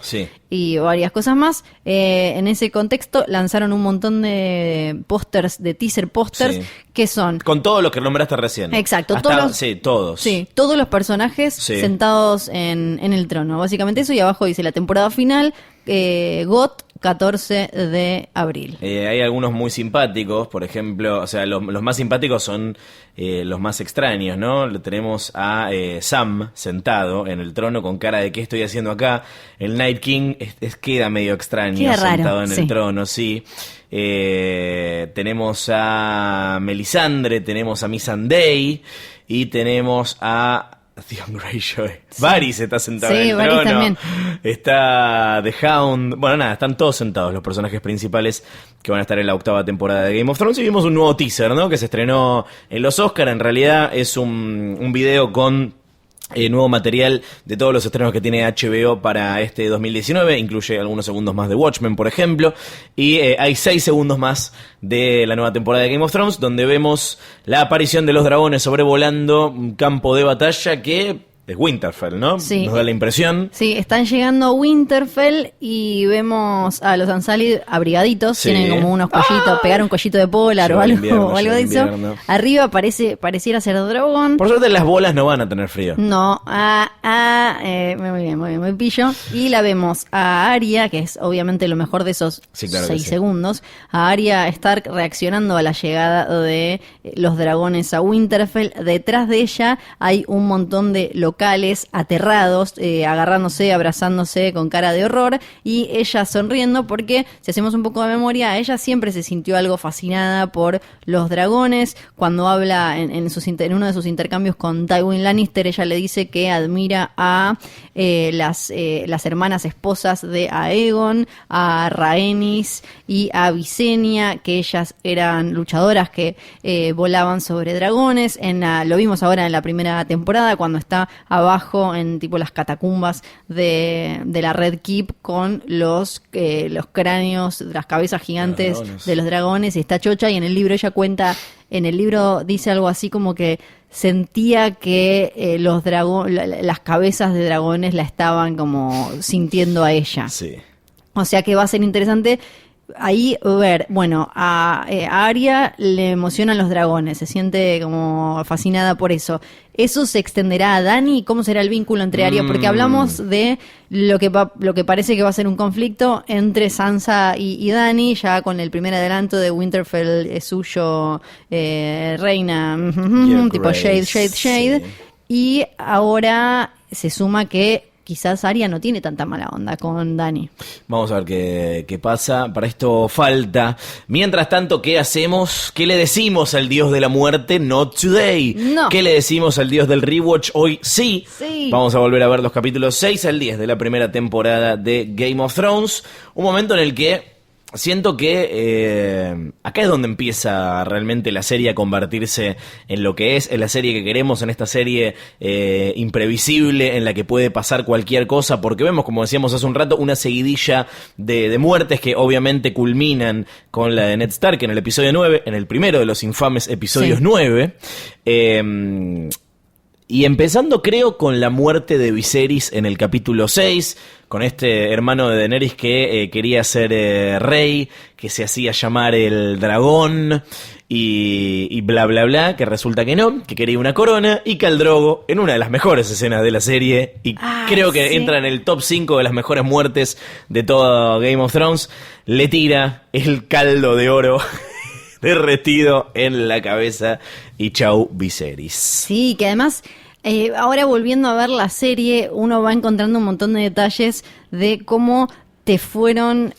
y varias cosas más. En ese contexto lanzaron un montón de pósters, de teaser pósters, que son... Con todo lo que nombraste recién. Exacto. Todos. Sí, todos los personajes sentados en el trono. Básicamente eso, y abajo dice la temporada final, GOT, 14 de abril. Hay algunos muy simpáticos, por ejemplo, o sea, los más simpáticos son los más extraños, ¿no? Tenemos a Sam sentado en el trono con cara de ¿qué estoy haciendo acá? El Night King queda medio extraño, queda sentado raro, en el trono, sí. Tenemos a Melisandre, tenemos a Missandei y tenemos a Theon Greyjoy. Varys está sentado en el trono. También. Está The Hound. Bueno, nada, están todos sentados los personajes principales que van a estar en la 8ª temporada de Game of Thrones. Y vimos un nuevo teaser, ¿no? Que se estrenó en los Oscar. En realidad es un video con nuevo material de todos los estrenos que tiene HBO para este 2019, incluye algunos segundos más de Watchmen, por ejemplo, y hay 6 segundos más de la nueva temporada de Game of Thrones, donde vemos la aparición de los dragones sobrevolando un campo de batalla que es Winterfell, ¿no? Sí. Nos da la impresión. Sí, están llegando a Winterfell y vemos a los Unsullied abrigaditos, tienen como unos cuellitos, pegar un cuellito de polar o algo de eso. Arriba pareciera ser dragón. Por suerte las bolas no van a tener frío. No, muy bien, muy pillo. Y la vemos a Arya, que es obviamente lo mejor de esos 6 segundos, a Arya Stark reaccionando a la llegada de los dragones a Winterfell. Detrás de ella hay un montón de locales aterrados, agarrándose, abrazándose con cara de horror, y ella sonriendo porque, si hacemos un poco de memoria, ella siempre se sintió algo fascinada por los dragones. Cuando habla en uno de sus intercambios con Tywin Lannister, ella le dice que admira a las hermanas esposas de Aegon, a Rhaenys y a Visenya, que ellas eran luchadoras que volaban sobre dragones. Lo vimos ahora en la primera temporada, cuando está abajo en tipo las catacumbas de la Red Keep con los cráneos, las cabezas gigantes de los dragones, y está chocha. Y en el libro ella cuenta, en el libro dice algo así como que sentía que las cabezas de dragones la estaban como sintiendo a ella. Sí. O sea que va a ser interesante ahí ver, bueno, a Arya le emocionan los dragones, se siente como fascinada por eso. ¿Eso se extenderá a Dany? ¿Cómo será el vínculo entre Arya? Porque hablamos de lo que parece que va a ser un conflicto entre Sansa y Dany, ya con el primer adelanto de Winterfell es suyo, reina, tipo Shade. Sí. Y ahora se suma que quizás Arya no tiene tanta mala onda con Dany. Vamos a ver qué pasa. Para esto falta. Mientras tanto, ¿qué hacemos? ¿Qué le decimos al dios de la muerte? Not today. No. ¿Qué le decimos al dios del rewatch? Hoy sí. Vamos a volver a ver los capítulos 6 al 10 de la primera temporada de Game of Thrones. Un momento en el que siento que acá es donde empieza realmente la serie a convertirse en lo que es, en la serie que queremos, en esta serie imprevisible, en la que puede pasar cualquier cosa, porque vemos, como decíamos hace un rato, una seguidilla de muertes que obviamente culminan con la de Ned Stark en el episodio 9, en el primero de los infames episodios 9. Y empezando, creo, con la muerte de Viserys en el capítulo 6, con este hermano de Daenerys que quería ser rey, que se hacía llamar el dragón, y bla bla bla, que resulta que no, que quería una corona, y Khal Drogo, en una de las mejores escenas de la serie, y creo que entra en el top 5 de las mejores muertes de todo Game of Thrones, le tira el caldo de oro derretido en la cabeza y chau Viserys. Sí, que además ahora volviendo a ver la serie uno va encontrando un montón de detalles de cómo te fueron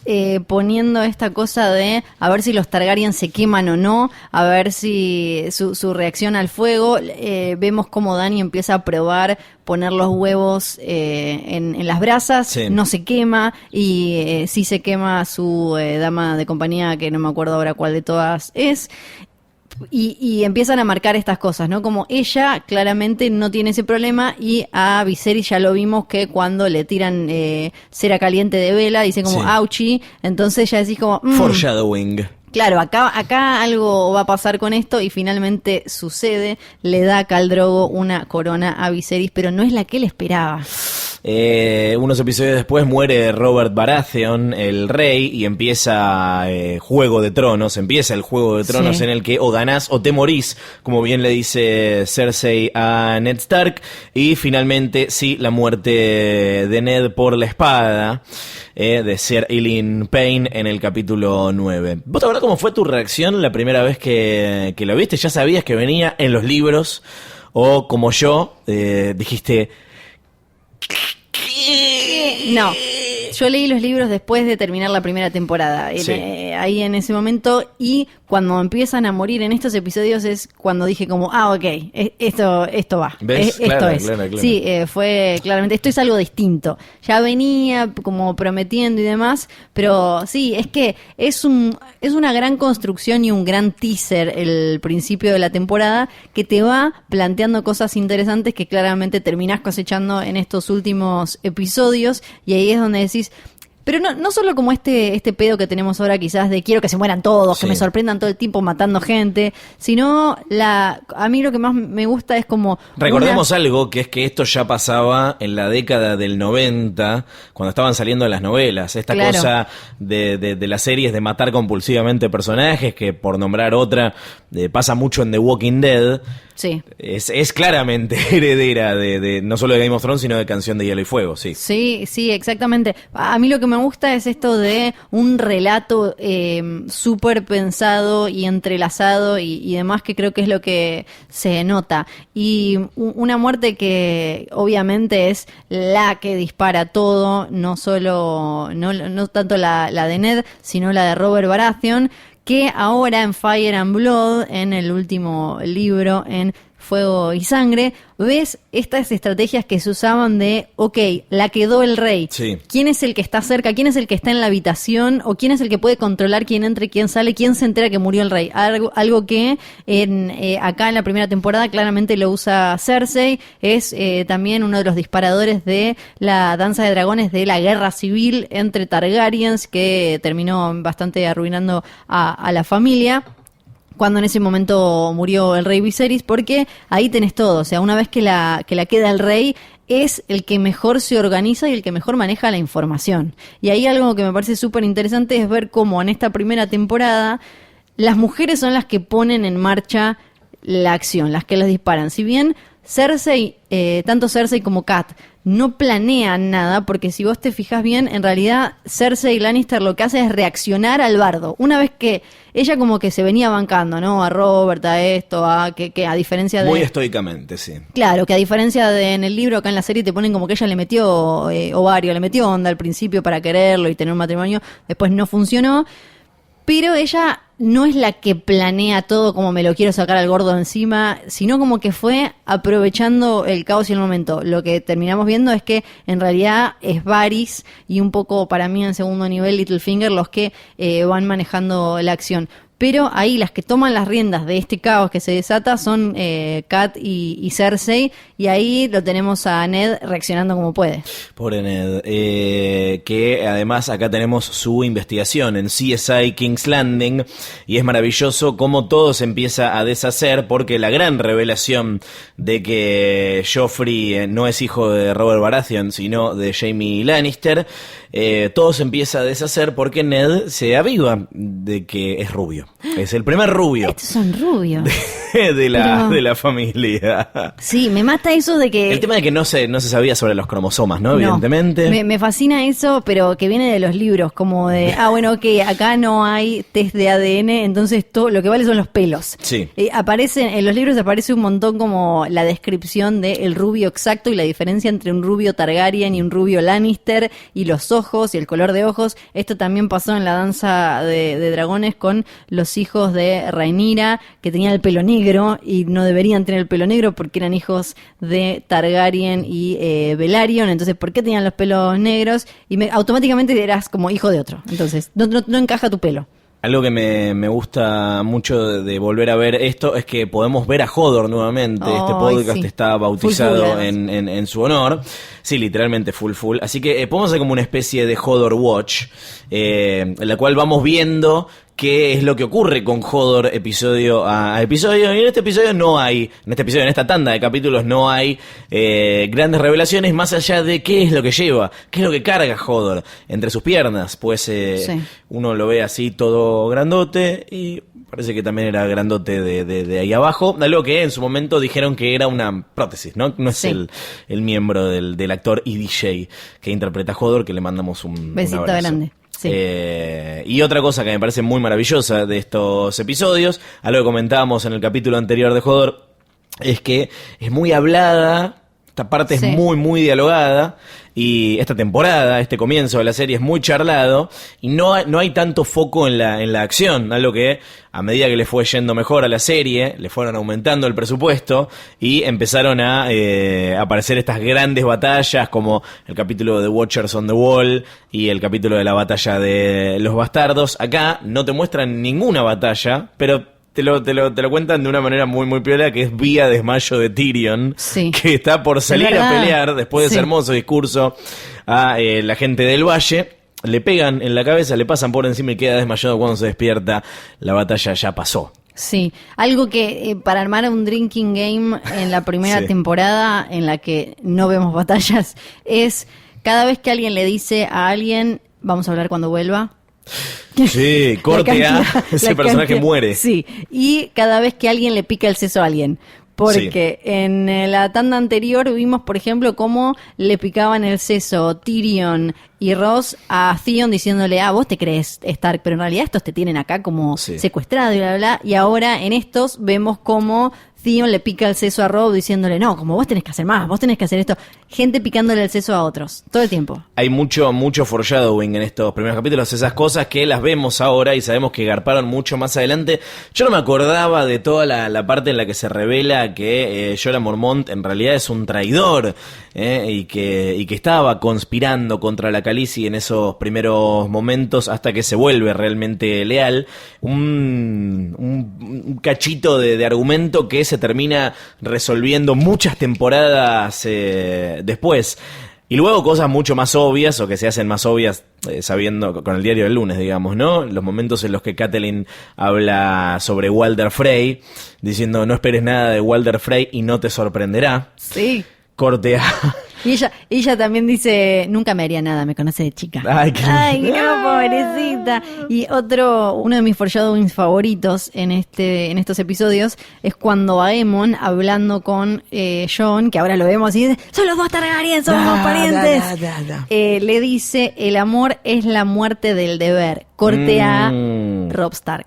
poniendo esta cosa de a ver si los Targaryen se queman o no, a ver si su reacción al fuego. Vemos cómo Dany empieza a probar poner los huevos en las brasas, no se quema, y sí se quema su dama de compañía, que no me acuerdo ahora cuál de todas es. Y empiezan a marcar estas cosas, ¿no? Como ella claramente no tiene ese problema, y a Viserys ya lo vimos que cuando le tiran cera caliente de vela, dice como auchi, entonces ya decís como foreshadowing. Claro, acá algo va a pasar con esto, y finalmente sucede, le da a Khal Drogo una corona a Viserys, pero no es la que él esperaba. Unos episodios después muere Robert Baratheon, el rey, y empieza Juego de Tronos, empieza el Juego de Tronos en el que o ganás o te morís, como bien le dice Cersei a Ned Stark, y finalmente la muerte de Ned por la espada de Ser Ilyn Payne en el capítulo 9. ¿Vos te acuerdas cómo fue tu reacción la primera vez que lo viste? ¿Ya sabías que venía en los libros? O como yo, dijiste... No, yo leí los libros después de terminar la primera temporada, ahí en ese momento, y cuando empiezan a morir en estos episodios es cuando dije como, ok, esto va, ¿ves? Esto es. Claro. Sí, fue claramente, esto es algo distinto. Ya venía como prometiendo y demás, pero sí, es que es una gran construcción y un gran teaser el principio de la temporada que te va planteando cosas interesantes que claramente terminás cosechando en estos últimos episodios, y ahí es donde decís... Pero no solo como este pedo que tenemos ahora quizás de quiero que se mueran todos, que me sorprendan todo el tiempo matando gente, sino a mí lo que más me gusta es como... Recordemos algo, que es que esto ya pasaba en la década del 90, cuando estaban saliendo las novelas. Esta cosa de las series de matar compulsivamente personajes, que por nombrar otra, pasa mucho en The Walking Dead. Sí. Es claramente heredera de no solo de Game of Thrones, sino de Canción de Hielo y Fuego, sí. Sí, exactamente. A mí lo que me gusta es esto de un relato súper pensado y entrelazado y demás, que creo que es lo que se nota. Y una muerte que obviamente es la que dispara todo, no solo, no tanto la de Ned, sino la de Robert Baratheon, que ahora en Fire and Blood, en el último libro, en Fuego y Sangre, ves estas estrategias que se usaban de, ok, la quedó el rey. Sí. ¿Quién es el que está cerca? ¿Quién es el que está en la habitación? ¿O quién es el que puede controlar quién entra y quién sale? ¿Quién se entera que murió el rey? Algo que acá en la primera temporada claramente lo usa Cersei. Es también uno de los disparadores de la danza de dragones de la guerra civil entre Targaryens, que terminó bastante arruinando a la familia, cuando en ese momento murió el rey Viserys, porque ahí tenés todo. O sea, una vez que la queda el rey, es el que mejor se organiza y el que mejor maneja la información. Y ahí algo que me parece súper interesante es ver cómo en esta primera temporada las mujeres son las que ponen en marcha la acción, las que las disparan. Si bien Cersei, tanto Cersei como Kat, no planean nada, porque si vos te fijas bien, en realidad Cersei Lannister lo que hace es reaccionar al bardo. Una vez que ella como que se venía bancando, ¿no? A Robert, a esto, que a diferencia de... Muy estoicamente, sí. Claro, que a diferencia de en el libro, acá en la serie te ponen como que ella le metió ovario, le metió onda al principio para quererlo y tener un matrimonio, después no funcionó. Pero ella no es la que planea todo como me lo quiero sacar al gordo encima, sino como que fue aprovechando el caos y el momento. Lo que terminamos viendo es que en realidad es Varys y un poco para mí en segundo nivel Littlefinger los que van manejando la acción. Pero ahí las que toman las riendas de este caos que se desata son Kat y Cersei, y ahí lo tenemos a Ned reaccionando como puede. Pobre Ned, que además acá tenemos su investigación en CSI King's Landing, y es maravilloso cómo todo se empieza a deshacer, porque la gran revelación de que Joffrey no es hijo de Robert Baratheon, sino de Jaime Lannister, todo se empieza a deshacer porque Ned se aviva de que es rubio. Es el primer rubio. Estos son rubios. De la familia. Sí, me mata eso de que... El tema de que no se sabía sobre los cromosomas, ¿no? Evidentemente. Me fascina eso, pero que viene de los libros, como de, bueno, ok, acá no hay test de ADN, entonces todo lo que vale son los pelos. Sí. En los libros aparece un montón como la descripción del rubio exacto y la diferencia entre un rubio Targaryen y un rubio Lannister, y los ojos y el color de ojos. Esto también pasó en la danza de dragones con los hijos de Rhaenyra, que tenían el pelo negro y no deberían tener el pelo negro porque eran hijos de Targaryen y Velaryon. Entonces, ¿por qué tenían los pelos negros? Y automáticamente eras como hijo de otro. Entonces, no encaja tu pelo. Algo que me gusta mucho de volver a ver esto es que podemos ver a Hodor nuevamente. Este podcast está bautizado en su honor. Sí, literalmente full. Así que podemos hacer como una especie de Hodor Watch, en la cual vamos viendo qué es lo que ocurre con Hodor episodio a episodio. Y en este episodio en esta tanda de capítulos no hay grandes revelaciones más allá de qué es lo que lleva, qué es lo que carga Hodor entre sus piernas. Pues uno lo ve así todo grandote y parece que también era grandote de ahí abajo. Algo que en su momento dijeron que era una prótesis, ¿no? No es el miembro del actor y DJ que interpreta a Hodor, que le mandamos un besito abrazo grande. Sí. Y otra cosa que me parece muy maravillosa de estos episodios, algo que comentábamos en el capítulo anterior de Hodor, es que es muy hablada, esta parte es muy dialogada, y esta temporada, este comienzo de la serie es muy charlado, y no hay tanto foco en la acción, algo que a medida que le fue yendo mejor a la serie, le fueron aumentando el presupuesto y empezaron a aparecer estas grandes batallas, como el capítulo de Watchers on the Wall y el capítulo de la batalla de los bastardos. Acá no te muestran ninguna batalla, pero te lo cuentan de una manera muy piola, que es vía desmayo de Tyrion, que está por salir a pelear después de ese hermoso discurso a la gente del Valle. Le pegan en la cabeza, le pasan por encima y queda desmayado. Cuando se despierta, la batalla ya pasó. Sí, algo que para armar un drinking game en la primera temporada, en la que no vemos batallas, es cada vez que alguien le dice a alguien, vamos a hablar cuando vuelva. Sí, corte a ese personaje muere. Sí, y cada vez que alguien le pica el seso a alguien. Porque en la tanda anterior vimos, por ejemplo, cómo le picaban el seso Tyrion y Ross a Theon diciéndole, vos te crees Stark, pero en realidad estos te tienen acá como secuestrado y bla, bla, bla. Y ahora en estos vemos cómo Theon le pica el seso a Robb diciéndole, no, como vos tenés que hacer más, vos tenés que hacer esto. Gente picándole el seso a otros, todo el tiempo. Hay mucho foreshadowing en estos primeros capítulos, esas cosas que las vemos ahora y sabemos que garparon mucho más adelante. Yo no me acordaba de toda la parte en la que se revela que Jorah Mormont en realidad es un traidor, y que estaba conspirando contra la Khaleesi en esos primeros momentos hasta que se vuelve realmente leal. Un cachito de argumento que se termina resolviendo muchas temporadas después. Y luego cosas mucho más obvias, o que se hacen más obvias sabiendo con el diario del lunes, digamos, ¿no? Los momentos en los que Catelyn habla sobre Walder Frey, diciendo no esperes nada de Walder Frey y no te sorprenderá. Sí. Corte A. Y ella también dice, nunca me haría nada, me conoce de chica. Ay, no, pobrecita. Y uno de mis foreshadowings favoritos en estos episodios es cuando Aemon, hablando con Jon, que ahora lo vemos y dice, son los dos Targaryen, somos parientes. Le dice, el amor es la muerte del deber. Corte A, Robb Stark.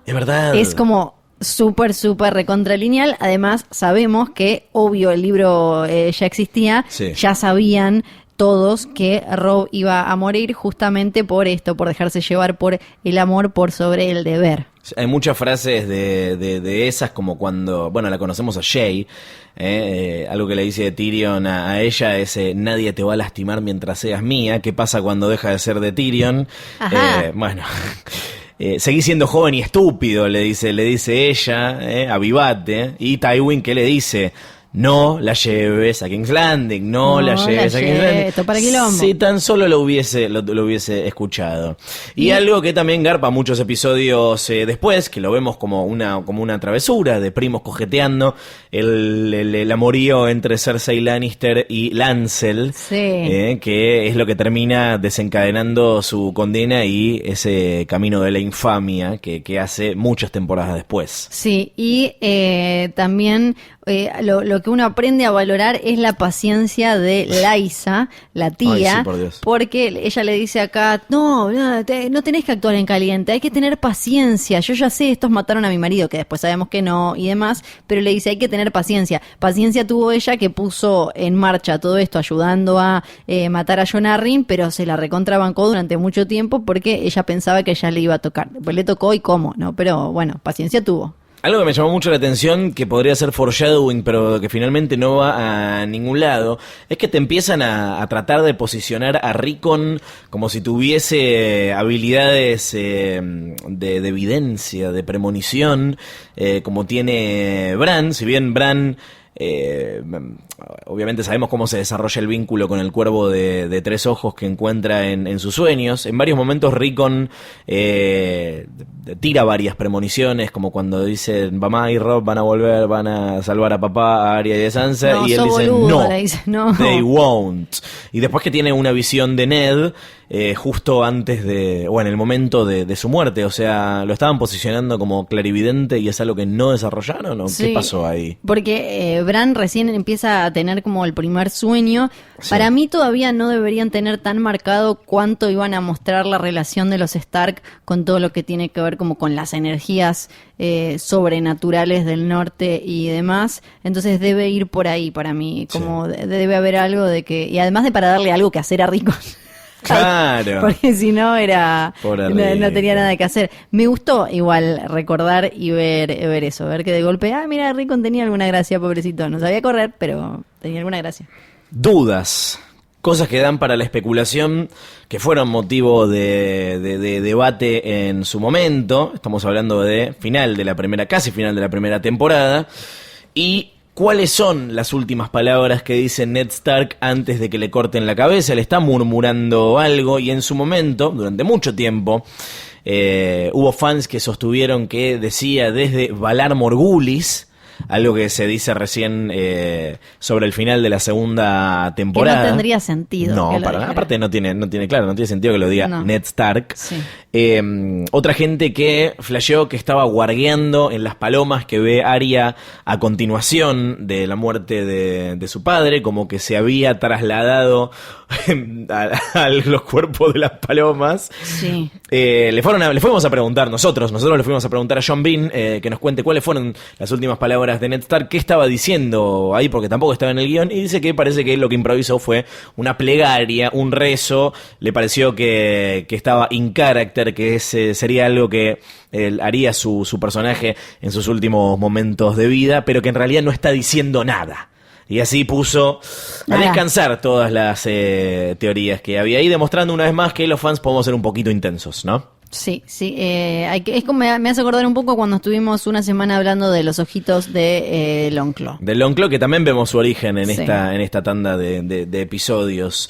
Es verdad. Es como súper recontralineal. Además sabemos que, obvio, el libro ya existía, ya sabían todos que Robb iba a morir justamente por esto, por dejarse llevar por el amor por sobre el deber. Hay muchas frases de esas, como cuando, bueno, la conocemos a Shay, algo que le dice Tyrion a ella es, nadie te va a lastimar mientras seas mía. ¿Qué pasa cuando deja de ser de Tyrion? Bueno... seguí siendo joven y estúpido, le dice ella, avivate. Y Tywin, ¿qué le dice? No la lleves a King's Landing, no la lleves a King's Landing. Esto para quilombo. Si tan solo lo hubiese escuchado. Y algo que también garpa muchos episodios después, que lo vemos como una travesura de primos cojeteando, el amorío entre Cersei Lannister y Lancel, que es lo que termina desencadenando su condena y ese camino de la infamia que hace muchas temporadas después. Sí, y también... lo que uno aprende a valorar es la paciencia de Lysa, la tía. Ay, sí, por Dios. Porque ella le dice acá, no tenés que actuar en caliente, hay que tener paciencia. Yo ya sé, estos mataron a mi marido, que después sabemos que no y demás, pero le dice, hay que tener paciencia. Paciencia tuvo ella, que puso en marcha todo esto ayudando a matar a Jon Arryn, pero se la recontrabancó durante mucho tiempo porque ella pensaba que ya le iba a tocar. Después le tocó y cómo, ¿no? Pero bueno, paciencia tuvo. Algo que me llamó mucho la atención, que podría ser foreshadowing, pero que finalmente no va a ningún lado, es que te empiezan a tratar de posicionar a Rickon como si tuviese habilidades de evidencia, de premonición, como tiene Bran. Si bien Bran... obviamente sabemos cómo se desarrolla el vínculo con el cuervo de tres ojos que encuentra en sus sueños. En varios momentos Rickon tira varias premoniciones, como cuando dicen mamá y Robb van a volver, van a salvar a papá, a Arya y a Sansa, y él dice no, they won't. Y después que tiene una visión de Ned justo antes o en el momento de su muerte, o sea, lo estaban posicionando como clarividente y es algo que no desarrollaron, ¿o qué pasó ahí? Porque Bran recién empieza a tener como el primer sueño. Sí. Para mí todavía no deberían tener tan marcado cuánto iban a mostrar la relación de los Stark con todo lo que tiene que ver como con las energías sobrenaturales del norte y demás. Entonces debe ir por ahí para mí, como debe haber algo de que, y además de para darle algo que hacer a Rickon. Claro. Porque si no no tenía nada que hacer. Me gustó igual recordar y ver eso, ver que de golpe, mira, Rickon tenía alguna gracia, pobrecito, no sabía correr, pero tenía alguna gracia. Dudas, cosas que dan para la especulación, que fueron motivo de debate en su momento. Estamos hablando de casi final de la primera temporada. Y ¿cuáles son las últimas palabras que dice Ned Stark antes de que le corten la cabeza? Le está murmurando algo, y en su momento, durante mucho tiempo, hubo fans que sostuvieron que decía desde Valar Morghulis, algo que se dice recién sobre el final de la segunda temporada. Que no tendría sentido. No, para nada. Aparte no tiene sentido que lo diga Ned Stark. Sí. Otra gente que flasheó que estaba guardiando en las palomas que ve Arya a continuación de la muerte de su padre, como que se había trasladado a los cuerpos de las palomas. Sí. Le fuimos a preguntar nosotros le fuimos a preguntar a John Bean que nos cuente cuáles fueron las últimas palabras de Ned Stark, qué estaba diciendo ahí, porque tampoco estaba en el guión, y dice que parece que lo que improvisó fue una plegaria, un rezo. Le pareció que estaba in character, que ese sería algo que él haría su personaje en sus últimos momentos de vida, pero que en realidad no está diciendo nada. Y así puso a descansar todas las teorías que había ahí, demostrando una vez más que los fans podemos ser un poquito intensos, ¿no? Sí. Es como me hace acordar un poco cuando estuvimos una semana hablando de los ojitos de Longclaw. De Longclaw, que también vemos su origen en esta tanda de episodios.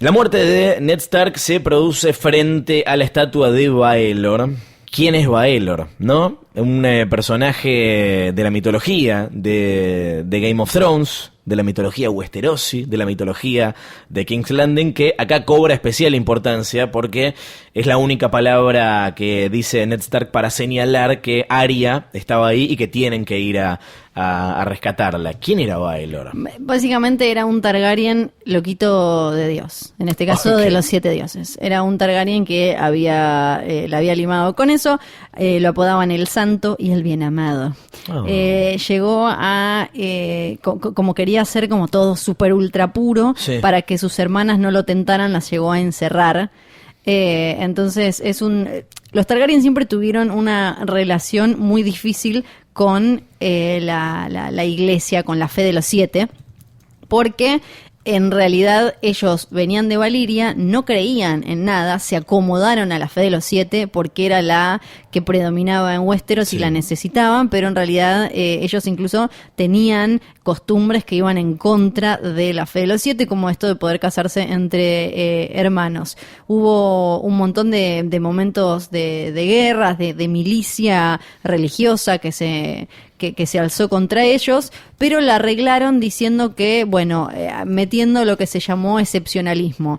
La muerte de Ned Stark se produce frente a la estatua de Baelor. ¿Quién es Baelor? ¿No? Un personaje de la mitología de Game of Thrones, de la mitología Westerosi, de la mitología de King's Landing, que acá cobra especial importancia porque es la única palabra que dice Ned Stark para señalar que Arya estaba ahí y que tienen que ir a rescatarla. ¿Quién era Baelor? Básicamente era un Targaryen loquito de Dios, en este caso de los 7 dioses. Era un Targaryen que la había limado con eso, lo apodaban el Santo y el Bien Amado. Llegó a, como quería ser como todo súper ultra puro, para que sus hermanas no lo tentaran, las llegó a encerrar. Entonces los Targaryen siempre tuvieron una relación muy difícil con la iglesia, con la fe de los 7, porque en realidad ellos venían de Valyria, no creían en nada, se acomodaron a la fe de los 7 porque era la que predominaba en Westeros y la necesitaban, pero en realidad ellos incluso tenían costumbres que iban en contra de la fe de los 7, como esto de poder casarse entre hermanos. Hubo un montón de momentos de guerras, de milicia religiosa que se alzó contra ellos, pero la arreglaron diciendo que, metiendo lo que se llamó excepcionalismo.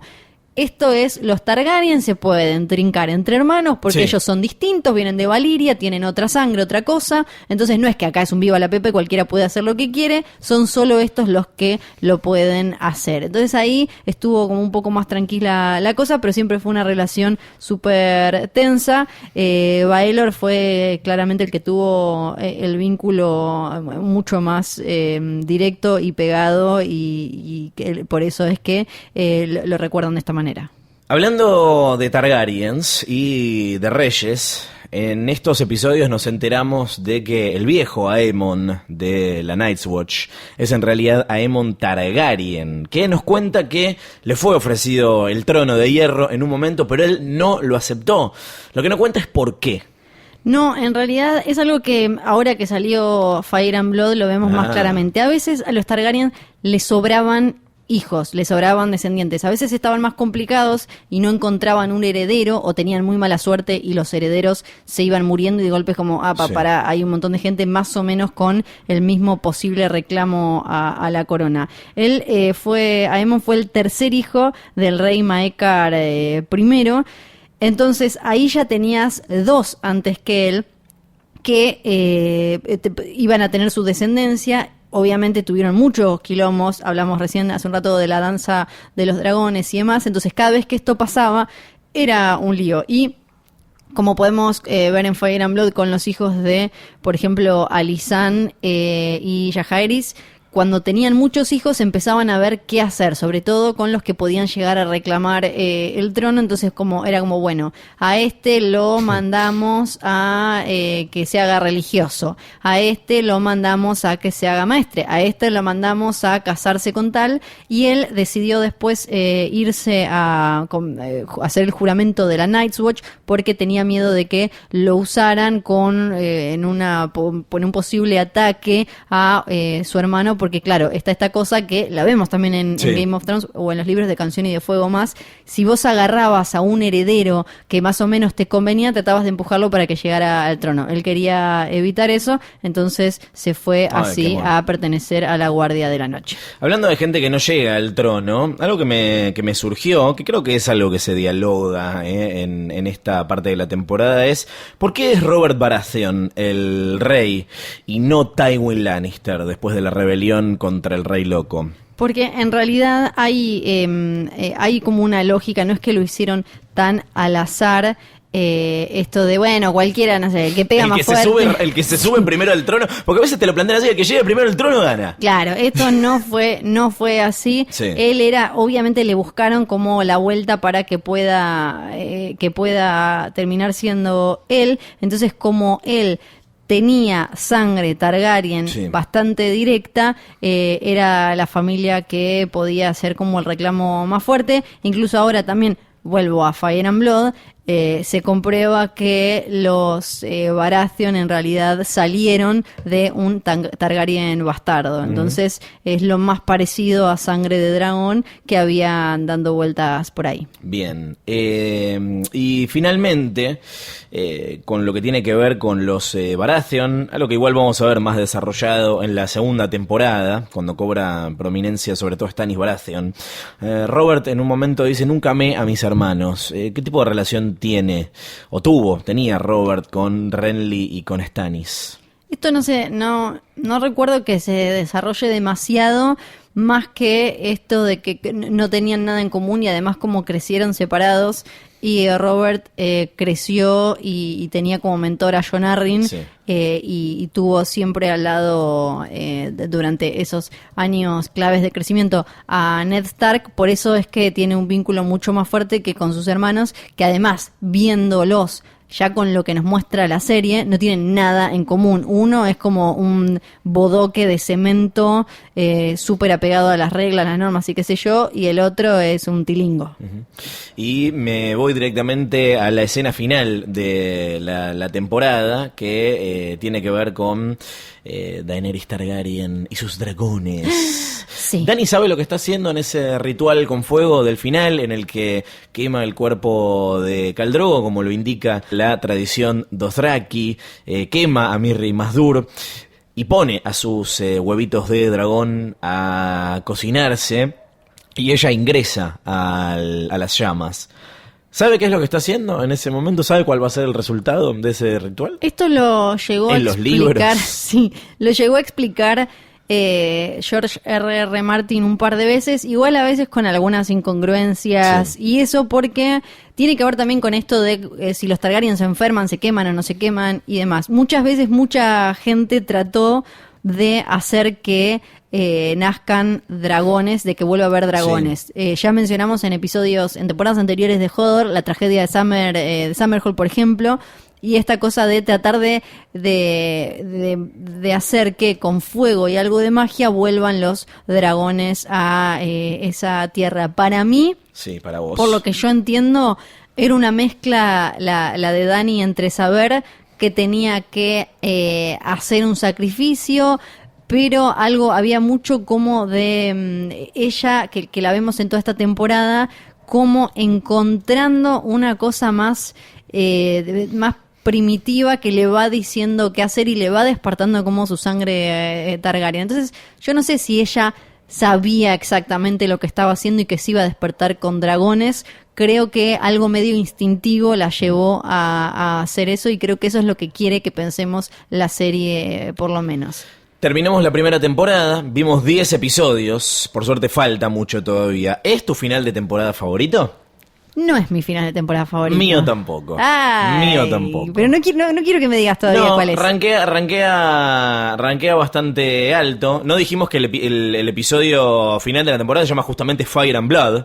Esto es, los Targaryen se pueden trincar entre hermanos porque ellos son distintos, vienen de Valyria, tienen otra sangre, otra cosa. Entonces no es que acá es un viva la Pepe, cualquiera puede hacer lo que quiere, son solo estos los que lo pueden hacer. Entonces ahí estuvo como un poco más tranquila la cosa, pero siempre fue una relación súper tensa. Baelor fue claramente el que tuvo el vínculo mucho más directo y pegado, y por eso es que lo recuerdan de esta manera. Hablando de Targaryens y de reyes, en estos episodios nos enteramos de que el viejo Aemon de la Night's Watch es en realidad Aemon Targaryen, que nos cuenta que le fue ofrecido el trono de hierro en un momento, pero él no lo aceptó. Lo que no cuenta es por qué. No, en realidad es algo que ahora que salió Fire and Blood lo vemos más claramente. A veces a los Targaryen les sobraban hijos, les sobraban descendientes. A veces estaban más complicados y no encontraban un heredero, o tenían muy mala suerte y los herederos se iban muriendo, y de golpe es como, hay un montón de gente más o menos con el mismo posible reclamo a la corona. Aemon fue el tercer hijo del rey Maekar I. Entonces ahí ya tenías 2 antes que él que iban a tener su descendencia. Obviamente tuvieron muchos quilombos, hablamos recién hace un rato de la danza de los dragones y demás, entonces cada vez que esto pasaba era un lío. Y como podemos ver en Fire and Blood con los hijos de, por ejemplo, Alysanne y Jaehaerys, cuando tenían muchos hijos empezaban a ver qué hacer, sobre todo con los que podían llegar a reclamar el trono. Entonces era como, bueno, a este lo mandamos a que se haga religioso, a este lo mandamos a que se haga maestre, a este lo mandamos a casarse con tal, y él decidió después irse a hacer el juramento de la Night's Watch porque tenía miedo de que lo usaran en un posible ataque a su hermano, porque claro, está esta cosa que la vemos también en Game of Thrones o en los libros de Canción y de Fuego más. Si vos agarrabas a un heredero que más o menos te convenía, tratabas de empujarlo para que llegara al trono. Él quería evitar eso, entonces se fue así a pertenecer a la Guardia de la Noche. Hablando de gente que no llega al trono, algo que me surgió, que creo que es algo que se dialoga en esta parte de la temporada, es ¿por qué es Robert Baratheon el rey y no Tywin Lannister después de la rebelión contra el Rey Loco? Porque en realidad hay como una lógica, no es que lo hicieron tan al azar. Esto de, bueno, cualquiera, no sé, el que pega más fuerte. El que se sube primero al trono, porque a veces te lo plantean así, el que llegue primero al trono gana. Claro, esto no fue así. Sí. Él obviamente le buscaron como la vuelta para que pueda terminar siendo él. Entonces, como él tenía sangre Targaryen bastante directa, era la familia que podía hacer como el reclamo más fuerte. Incluso ahora también, vuelvo a Fire and Blood, se comprueba que los Baratheon en realidad salieron de un Targaryen bastardo. Entonces es lo más parecido a sangre de dragón que habían dando vueltas por ahí. Bien. Y finalmente, con lo que tiene que ver con los Baratheon, algo que igual vamos a ver más desarrollado en la segunda temporada, cuando cobra prominencia sobre todo Stannis Baratheon. Robert en un momento dice: nunca amé a mis hermanos. ¿Qué tipo de relación tenía Robert con Renly y con Stannis? Esto no sé, no recuerdo que se desarrolle demasiado, más que esto de que no tenían nada en común y además como crecieron separados. Y Robert creció y tenía como mentor a Jon Arryn, y tuvo siempre al lado durante esos años claves de crecimiento a Ned Stark. Por eso es que tiene un vínculo mucho más fuerte que con sus hermanos, que además viéndolos ya con lo que nos muestra la serie, no tienen nada en común. Uno es como un bodoque de cemento súper apegado a las reglas, las normas y qué sé yo, y el otro es un tilingo. Uh-huh. Y me voy directamente a la escena final de la temporada, que tiene que ver con Daenerys Targaryen y sus dragones. Sí. Dani sabe lo que está haciendo en ese ritual con fuego del final, en el que quema el cuerpo de Khal Drogo, como lo indica la tradición Dothraki, quema a Mirri Mazdur y pone a sus huevitos de dragón a cocinarse, y ella ingresa a las llamas. ¿Sabe qué es lo que está haciendo en ese momento? ¿Sabe cuál va a ser el resultado de ese ritual? Esto lo llegó a explicar. Sí, lo llegó a explicar George R.R. Martin un par de veces, igual a veces con algunas incongruencias, y eso porque tiene que ver también con esto de si los Targaryen se enferman, se queman o no se queman y demás. Muchas veces mucha gente trató de hacer que nazcan dragones, de que vuelva a haber dragones. Ya mencionamos en temporadas anteriores de Hodor, la tragedia de Summerhold, por ejemplo, y esta cosa de tratar de hacer que con fuego y algo de magia vuelvan los dragones a esa tierra. Para mí, para vos, por lo que yo entiendo, era una mezcla la de Dani entre saber que tenía que hacer un sacrificio, pero había mucho como de ella, que la vemos en toda esta temporada, como encontrando una cosa más primitiva que le va diciendo qué hacer y le va despertando como su sangre Targaryen. Entonces, yo no sé si ella sabía exactamente lo que estaba haciendo y que se iba a despertar con dragones. Creo que algo medio instintivo la llevó a hacer eso, y creo que eso es lo que quiere que pensemos la serie, por lo menos. Terminamos la primera temporada, vimos 10 episodios, por suerte falta mucho todavía. ¿Es tu final de temporada favorito? No es mi final de temporada favorito. Mío tampoco. Mío tampoco. Pero no quiero que me digas todavía cuál es. Rankea bastante alto. No dijimos que el episodio final de la temporada se llama justamente Fire and Blood,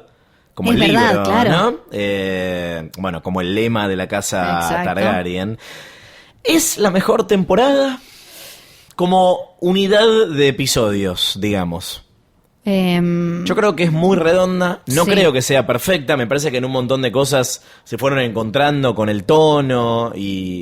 como es el verdad, libro, claro. ¿no? Bueno, como el lema de la casa Exacto. Targaryen. ¿Es la mejor temporada? Como unidad de episodios, digamos. Yo creo que es muy redonda, no creo que sea perfecta, me parece que en un montón de cosas se fueron encontrando con el tono,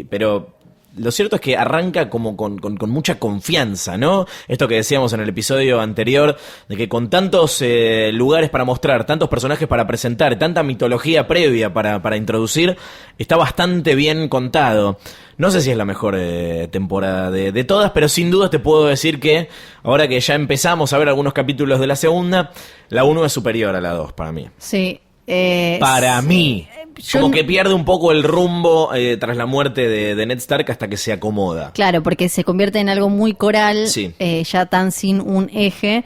pero lo cierto es que arranca como con mucha confianza, ¿no? Esto que decíamos en el episodio anterior, de que con tantos lugares para mostrar, tantos personajes para presentar, tanta mitología previa para introducir, está bastante bien contado. No sé si es la mejor temporada de todas, pero sin dudas te puedo decir que ahora que ya empezamos a ver algunos capítulos de la segunda, la 1 es superior a la 2 para mí. Sí. Para mí. Como que pierde un poco el rumbo tras la muerte de Ned Stark hasta que se acomoda. Claro, porque se convierte en algo muy coral, sí. Ya tan sin un eje.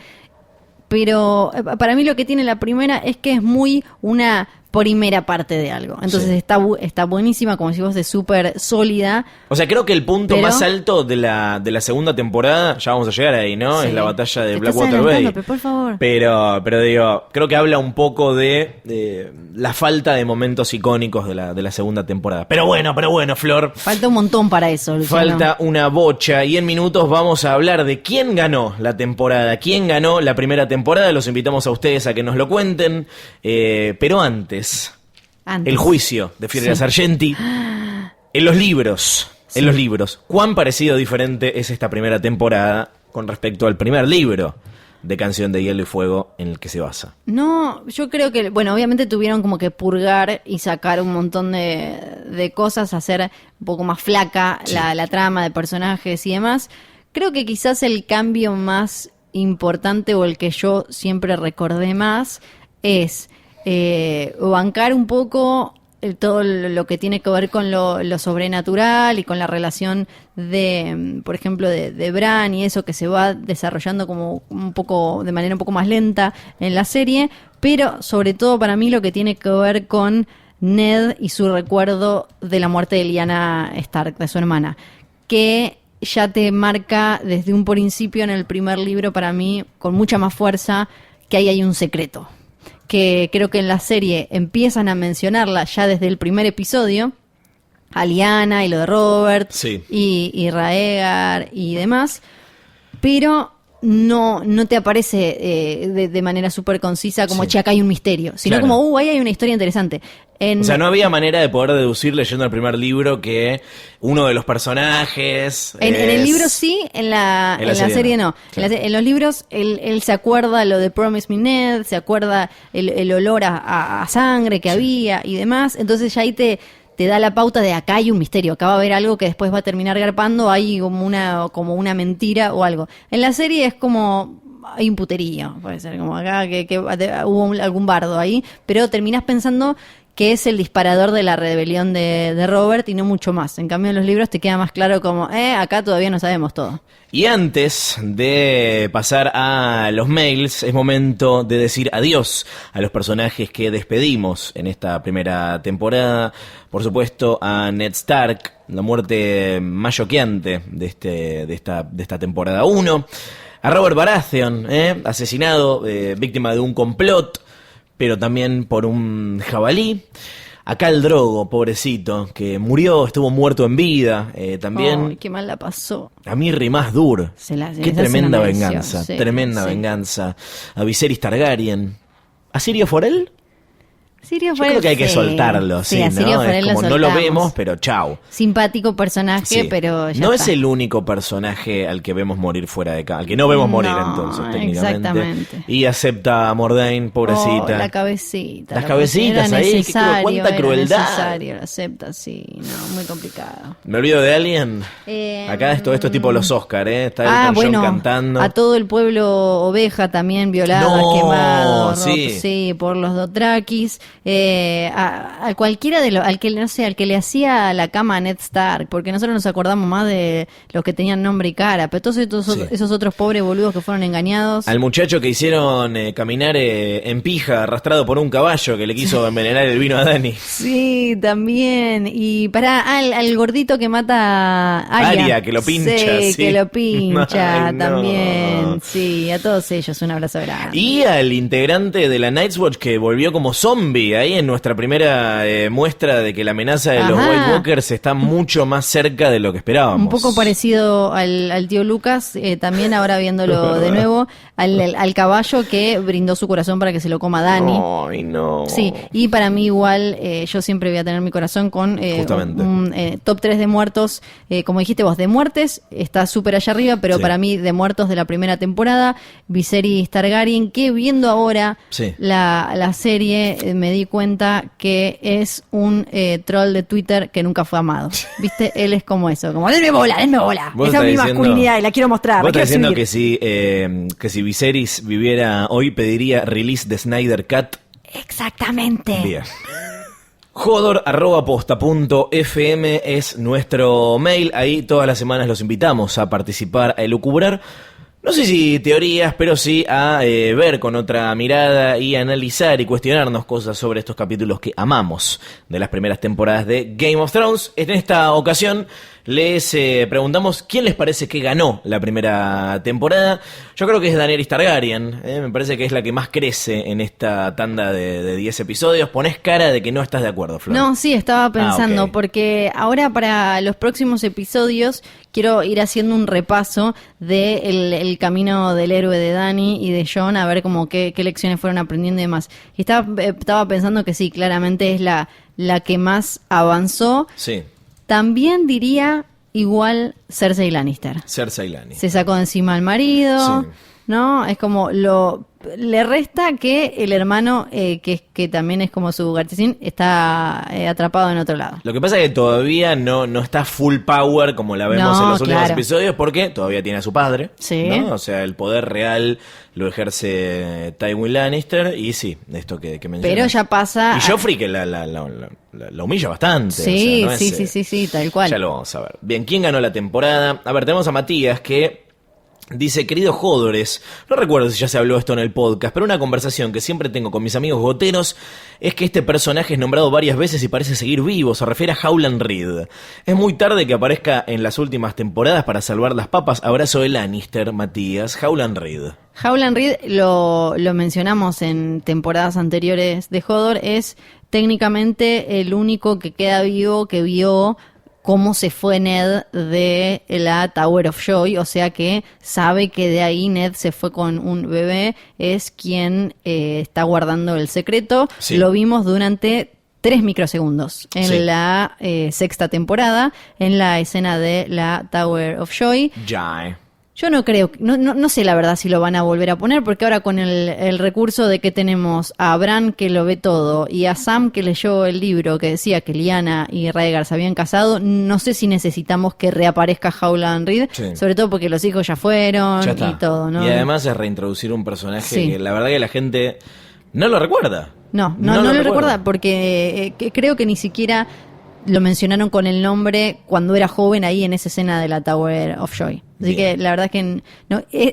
Pero para mí lo que tiene la primera es que es muy una primera parte de algo. Entonces sí. está buenísima, como si vos, de súper sólida. O sea, creo que el punto más alto de la segunda temporada, ya vamos a llegar ahí, ¿no? Sí. Es la batalla de Blackwater Bay. Pero por favor. Pero digo, creo que habla un poco de la falta de momentos icónicos de la segunda temporada. Pero bueno, Flor. Falta un montón para eso, Luciano. Falta una bocha. Y en minutos vamos a hablar de quién ganó la temporada, quién ganó la primera temporada. Los invitamos a ustedes a que nos lo cuenten. Pero antes, el juicio de Fiorella Sargenti en los libros. Sí. En los libros. ¿Cuán parecido o diferente es esta primera temporada con respecto al primer libro de Canción de Hielo y Fuego en el que se basa? No, yo creo que, bueno, obviamente tuvieron como que purgar y sacar un montón de cosas, hacer un poco más flaca sí. la trama de personajes y demás. Creo que quizás el cambio más importante, o el que yo siempre recordé más, es bancar un poco todo lo que tiene que ver con lo sobrenatural y con la relación de, por ejemplo, de Bran y eso, que se va desarrollando como un poco de manera un poco más lenta en la serie, pero sobre todo para mí lo que tiene que ver con Ned y su recuerdo de la muerte de Lyanna Stark, de su hermana, que ya te marca desde un principio en el primer libro, para mí, con mucha más fuerza, que ahí hay un secreto. Que creo que en la serie empiezan a mencionarla ya desde el primer episodio, a Lyanna y lo de Robert, sí. y Rhaegar y demás, pero no te aparece de manera súper concisa como, sí. Che, acá hay un misterio, sino claro. Como, ahí hay una historia interesante. O sea, no había manera de poder deducir leyendo el primer libro que uno de los personajes en el libro sí, en la serie no. Claro. En los libros él se acuerda lo de Promise Me Ned, se acuerda el olor a sangre que sí. había y demás, entonces ya ahí te da la pauta de acá hay un misterio, acá va a haber algo que después va a terminar garpando, hay como una mentira o algo. En la serie es como hay un puterío, puede ser como acá que hubo algún bardo ahí, pero terminás pensando que es el disparador de la rebelión de Robert y no mucho más. En cambio en los libros te queda más claro como, acá todavía no sabemos todo. Y antes de pasar a los mails, es momento de decir adiós a los personajes que despedimos en esta primera temporada. Por supuesto a Ned Stark, la muerte más choqueante de esta temporada 1. A Robert Baratheon, asesinado, víctima de un complot, pero también por un jabalí. A Khal Drogo, pobrecito, que murió, estuvo muerto en vida, también. Ay, qué mal la pasó. A Mirri Maz-Dur. Qué tremenda venganza, sí, tremenda sí. venganza. A Viserys Targaryen. ¿A Syrio Forel? Yo creo que hay que soltarlo, sí, ¿no? Es como no lo vemos, pero chau. Simpático personaje, sí. Pero ya no está. Es el único personaje al que vemos morir fuera de acá, al que no vemos morir entonces, técnicamente. Exactamente. Y acepta a Mordain, pobrecita. La cabecita. Las cabecitas ahí, cuánta crueldad. Necesario, lo acepta, sí, no, muy complicado. ¿Me olvido de alguien? Acá esto es tipo los Oscar, Está Elton John cantando. A todo el pueblo oveja también violado, quemado, sí, por los Dothrakis. A cualquiera de los, al que le hacía la cama a Ned Stark, porque nosotros nos acordamos más de los que tenían nombre y cara, pero todos esos otros pobres boludos que fueron engañados. Al muchacho que hicieron caminar en pija, arrastrado por un caballo que le quiso envenenar el vino a Dany. Sí, también. Y al gordito que mata a Arya, que lo pincha. Sí, que lo pincha. Ay, también. No. Sí, a todos ellos un abrazo grande. Y al integrante de la Night's Watch que volvió como zombie zombi. Ahí en nuestra primera muestra de que la amenaza de los White Walkers está mucho más cerca de lo que esperábamos. Un poco parecido al tío Lucas, también ahora viéndolo de nuevo, al caballo que brindó su corazón para que se lo coma Dani. Ay, no. Sí, y para mí igual yo siempre voy a tener mi corazón con un top 3 de muertos, como dijiste vos, de muertes, está súper allá arriba, pero para mí de muertos de la primera temporada, Viserys Targaryen, que viendo ahora la serie me di cuenta que es un troll de Twitter que nunca fue amado. ¿Viste? Él es como eso, como denme bola. Esa es mi masculinidad y la quiero mostrar. Vos estás diciendo que si Viserys viviera hoy pediría release de Snyder Cut. Exactamente. Bien. Jodor@posta.fm es nuestro mail. Ahí todas las semanas los invitamos a participar, a elucubrar. No sé si teorías, pero sí a ver con otra mirada y analizar y cuestionarnos cosas sobre estos capítulos que amamos de las primeras temporadas de Game of Thrones. En esta ocasión les preguntamos quién les parece que ganó la primera temporada. Yo creo que es Daenerys Targaryen, me parece que es la que más crece en esta tanda de 10 episodios. Ponés cara de que no estás de acuerdo, Flor. No, sí, estaba pensando, porque ahora para los próximos episodios quiero ir haciendo un repaso de el camino del héroe de Dany y de Jon, a ver como qué lecciones fueron aprendiendo y demás. Y estaba pensando que sí, claramente es la que más avanzó. Sí. También diría igual Cersei Lannister. Cersei Lannister. Se sacó de encima al marido, sí. ¿no? Es como le resta que el hermano, que también es como su Garticín, está atrapado en otro lado. Lo que pasa es que todavía no está full power como la vemos en los últimos episodios, porque todavía tiene a su padre, ¿no? O sea, el poder real lo ejerce Tywin Lannister y sí, esto que mencionas. Pero ya pasa... Y Joffrey que la humilla bastante. Sí, o sea, no sí, tal cual. Ya lo vamos a ver. Bien, ¿quién ganó la temporada? A ver, tenemos a Matías que... dice, queridos Jodores, no recuerdo si ya se habló esto en el podcast, pero una conversación que siempre tengo con mis amigos goteros es que este personaje es nombrado varias veces y parece seguir vivo. Se refiere a Howland Reed. Es muy tarde que aparezca en las últimas temporadas para salvar las papas. Abrazo de Lannister, Matías. Howland Reed. Howland Reed, lo mencionamos en temporadas anteriores de Hodor, es técnicamente el único que queda vivo que vio cómo se fue Ned de la Tower of Joy, o sea que sabe que de ahí Ned se fue con un bebé, es quien está guardando el secreto. Sí. Lo vimos durante 3 microsegundos en la sexta temporada, en la escena de la Tower of Joy. Yo no creo, no sé la verdad si lo van a volver a poner, porque ahora con el recurso de que tenemos a Bran que lo ve todo y a Sam que leyó el libro que decía que Lyanna y Rhaegar se habían casado, no sé si necesitamos que reaparezca Howland Reed, sobre todo porque los hijos ya fueron y todo, ¿no? Y además es reintroducir un personaje que la verdad que la gente no lo recuerda. No lo recuerda porque creo que ni siquiera lo mencionaron con el nombre cuando era joven ahí en esa escena de la Tower of Joy. Así que la verdad es que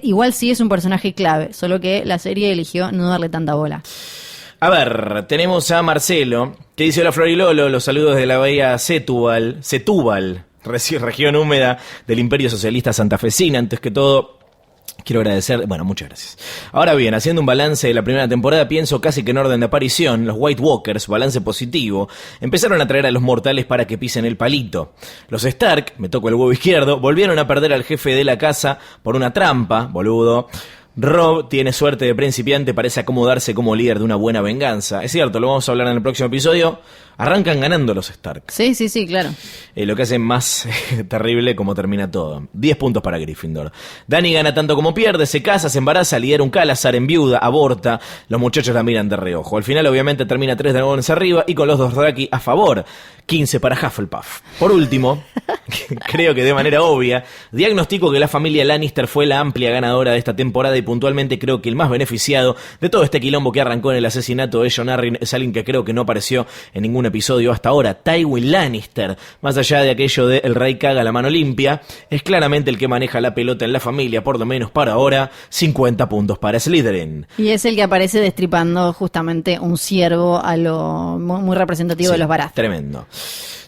igual sí es un personaje clave, solo que la serie eligió no darle tanta bola. A ver, tenemos a Marcelo, que dice: hola Flor y Lolo, los saludos de la bahía Setúbal, región húmeda del Imperio Socialista Santafesina. Antes que todo, quiero agradecer, muchas gracias. Ahora bien, haciendo un balance de la primera temporada, pienso casi que en orden de aparición, los White Walkers, balance positivo, empezaron a traer a los mortales para que pisen el palito. Los Stark, me toco el huevo izquierdo, volvieron a perder al jefe de la casa por una trampa, boludo. Robb tiene suerte de principiante, parece acomodarse como líder de una buena venganza. Es cierto, lo vamos a hablar en el próximo episodio. Arrancan ganando los Stark. Sí, claro. Lo que hace más terrible como termina todo. 10 puntos para Gryffindor. Dany gana tanto como pierde, se casa, se embaraza, lidera un Khalasar, enviuda, aborta. Los muchachos la miran de reojo. Al final obviamente termina 3 dragones arriba y con los Dothraki a favor. 15 para Hufflepuff. Por último, creo que de manera obvia, diagnostico que la familia Lannister fue la amplia ganadora de esta temporada y puntualmente creo que el más beneficiado de todo este quilombo que arrancó en el asesinato de Jon Arryn es alguien que creo que no apareció en ningún episodio hasta ahora, Tywin Lannister. Más allá de aquello de el rey caga la mano limpia, es claramente el que maneja la pelota en la familia, por lo menos para ahora. 50 puntos para Slytherin. Y es el que aparece destripando justamente un ciervo a lo muy representativo de los Baratheon. Tremendo.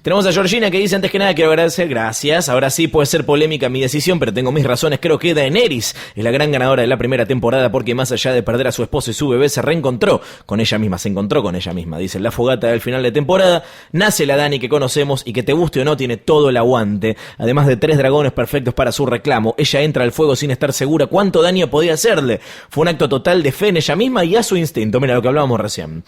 Tenemos a Georgina que dice, antes que nada quiero agradecer, gracias. Ahora sí puede ser polémica mi decisión, pero tengo mis razones. Creo que Daenerys es la gran ganadora de la primera temporada porque más allá de perder a su esposo y su bebé, se encontró con ella misma. Dice, en la fogata del final de temporada nace la Dani que conocemos y que te guste o no tiene todo el aguante. Además de 3 dragones perfectos para su reclamo, ella entra al fuego sin estar segura cuánto daño podía hacerle. Fue un acto total de fe en ella misma y a su instinto. Mira lo que hablábamos recién.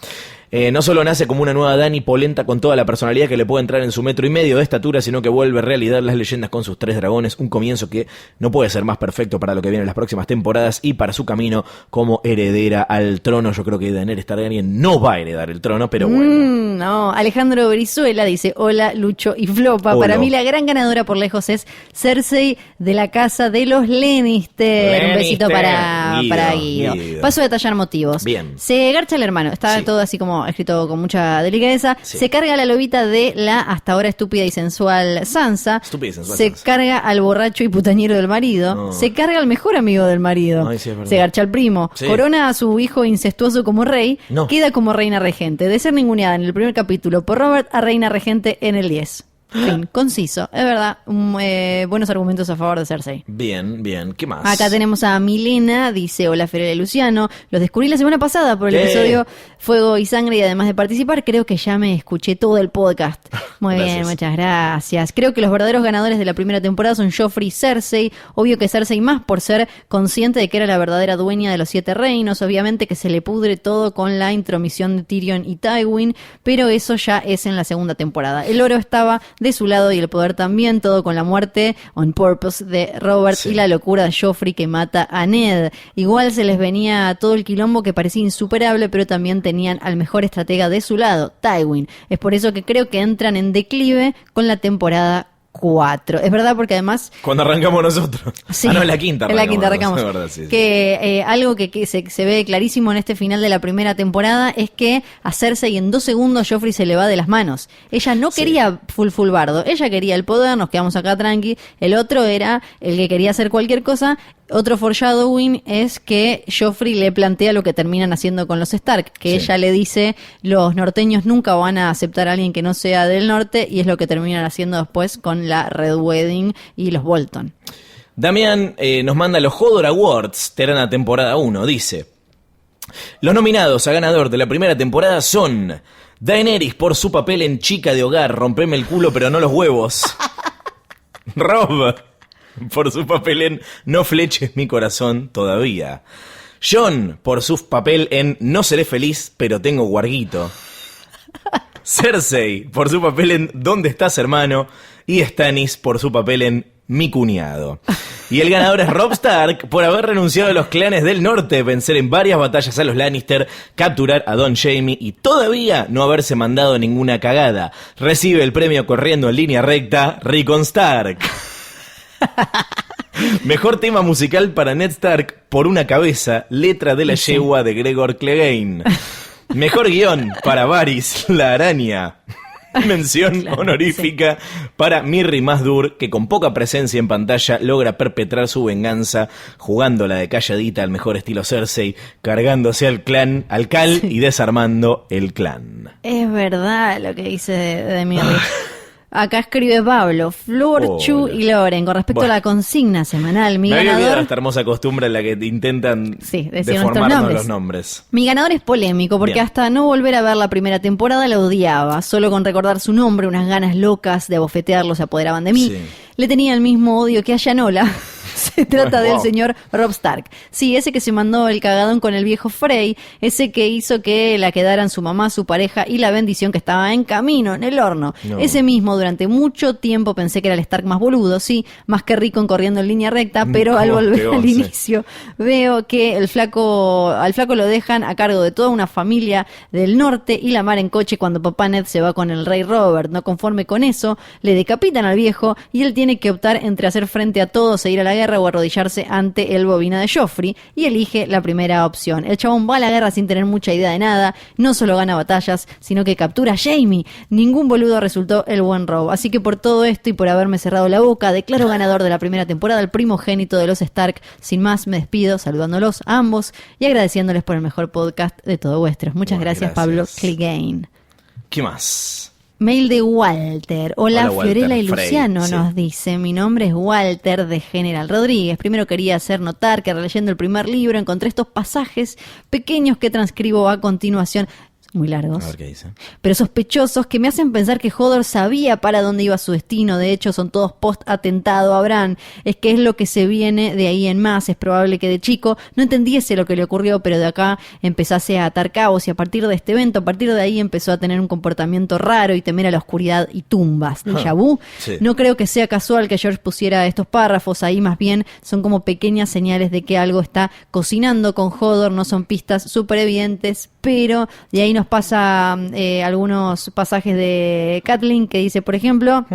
No solo nace como una nueva Dani polenta con toda la personalidad que le puede entrar en su 1.5 metros de estatura, sino que vuelve realidad las leyendas con sus 3 dragones, un comienzo que no puede ser más perfecto para lo que viene en las próximas temporadas y para su camino como heredera al trono. Yo creo que Daenerys Targaryen no va a heredar el trono, pero bueno. No, Alejandro Brizuela dice, hola Lucho y Flopa, Hola. Para mí la gran ganadora por lejos es Cersei de la casa de los Lannister. Un besito para Guido. Paso a detallar motivos. Bien. Se garcha el hermano, está todo así como escrito con mucha delicadeza. Sí. Se carga la lobita de la hasta ahora estúpida y sensual Sansa. Se carga al borracho y putañero del marido. No. Se carga al mejor amigo del marido. Ay, sí, se garcha al primo. Sí. Corona a su hijo incestuoso como rey. No. Queda como reina regente. De ser ninguneada en el primer capítulo por Robert a reina regente en el 10. Fin, conciso, es verdad, buenos argumentos a favor de Cersei. Bien, ¿qué más? Acá tenemos a Milena, dice, hola Ferela y Luciano, los descubrí la semana pasada por el episodio Fuego y Sangre y además de participar, creo que ya me escuché todo el podcast. Muy bien, muchas gracias. Creo que los verdaderos ganadores de la primera temporada son Joffrey y Cersei, obvio que Cersei más por ser consciente de que era la verdadera dueña de los 7 reinos, obviamente que se le pudre todo con la intromisión de Tyrion y Tywin, pero eso ya es en la segunda temporada. El oro estaba de su lado y el poder también, todo con la muerte on purpose de Robert y la locura de Joffrey que mata a Ned. Igual se les venía todo el quilombo que parecía insuperable, pero también tenían al mejor estratega de su lado, Tywin. Es por eso que creo que entran en declive con la temporada 4. Es verdad, porque además... Cuando arrancamos nosotros. Sí, no, en la quinta arrancamos. En la quinta arrancamos. Verdad, sí. Que algo que se ve clarísimo en este final de la primera temporada es que a Cersei en 2 segundos Joffrey se le va de las manos. Ella no quería full bardo. Ella quería el poder, nos quedamos acá tranqui. El otro era el que quería hacer cualquier cosa. Otro foreshadowing es que Joffrey le plantea lo que terminan haciendo con los Stark, que ella le dice, los norteños nunca van a aceptar a alguien que no sea del norte, y es lo que terminan haciendo después con la Red Wedding y los Bolton. Damián nos manda los Hodor Awards, Terana temporada 1, dice, los nominados a ganador de la primera temporada son Daenerys por su papel en chica de hogar, rompeme el culo pero no los huevos. Rob por su papel en No fleches mi corazón todavía. Jon por su papel en No seré feliz, pero tengo guarguito. Cersei por su papel en ¿Dónde estás, hermano? Y Stannis por su papel en Mi cuñado. Y el ganador es Robb Stark por haber renunciado a los clanes del norte, vencer en varias batallas a los Lannister, capturar a Don Jaime y todavía no haberse mandado ninguna cagada. Recibe el premio corriendo en línea recta, Rickon Stark. Mejor tema musical para Ned Stark por una cabeza, letra de la yegua de Gregor Clegane. Mejor guión para Varys, la araña. Mención honorífica para Mirri Mazdur, que con poca presencia en pantalla logra perpetrar su venganza jugándola de calladita al mejor estilo Cersei, cargándose al Cal y desarmando el clan. Es verdad lo que dice de Mirri. Acá escribe Pablo, Flor, Chu y Loren. Con respecto a la consigna semanal, mi ganador... Me había esta hermosa costumbre en la que intentan deformarnos los nombres. Mi ganador es polémico porque hasta no volver a ver la primera temporada la odiaba. Solo con recordar su nombre, unas ganas locas de abofetearlo se apoderaban de mí. Sí. Le tenía el mismo odio que a Yanola. Se trata del señor Robb Stark. Sí, ese que se mandó el cagadón con el viejo Frey, ese que hizo que la quedaran su mamá, su pareja y la bendición que estaba en camino, en el horno. No. Ese mismo, durante mucho tiempo pensé que era el Stark más boludo, sí, más que Rickon corriendo en línea recta, pero al volver al inicio veo que al flaco lo dejan a cargo de toda una familia del norte y la mar en coche cuando papá Ned se va con el rey Robert. No conforme con eso, le decapitan al viejo y él tiene que optar entre hacer frente a todos e ir a la guerra o arrodillarse ante el bobina de Joffrey, y elige la primera opción. El chabón va a la guerra sin tener mucha idea de nada, no solo gana batallas, sino que captura a Jaime. Ningún boludo resultó el buen Robb. Así que por todo esto y por haberme cerrado la boca, declaro ganador de la primera temporada el primogénito de los Stark. Sin más, me despido saludándolos a ambos y agradeciéndoles por el mejor podcast de todo vuestros. Muchas gracias, Pablo Clegane. ¿Qué más? Mail de Walter. Hola Walter, Fiorella y Frey, Luciano, sí. nos dice. Mi nombre es Walter de General Rodríguez. Primero quería hacer notar que releyendo el primer libro encontré estos pasajes pequeños que transcribo a continuación. Muy largos, A ver qué dice. pero sospechosos, que me hacen pensar que Hodor sabía para dónde iba su destino. De hecho, son todos post-atentado a Bran. Es que es lo que se viene de ahí en más. Es probable que de chico no entendiese lo que le ocurrió, pero de acá empezase a atar cabos, y a partir de este evento, a partir de ahí empezó a tener un comportamiento raro y temer a la oscuridad y tumbas. Déjà vu. Sí. No creo que sea casual que George pusiera estos párrafos ahí, más bien son como pequeñas señales de que algo está cocinando con Hodor. No son pistas súper evidentes, pero de ahí nos pasa algunos pasajes de Catelyn que dice, por ejemplo...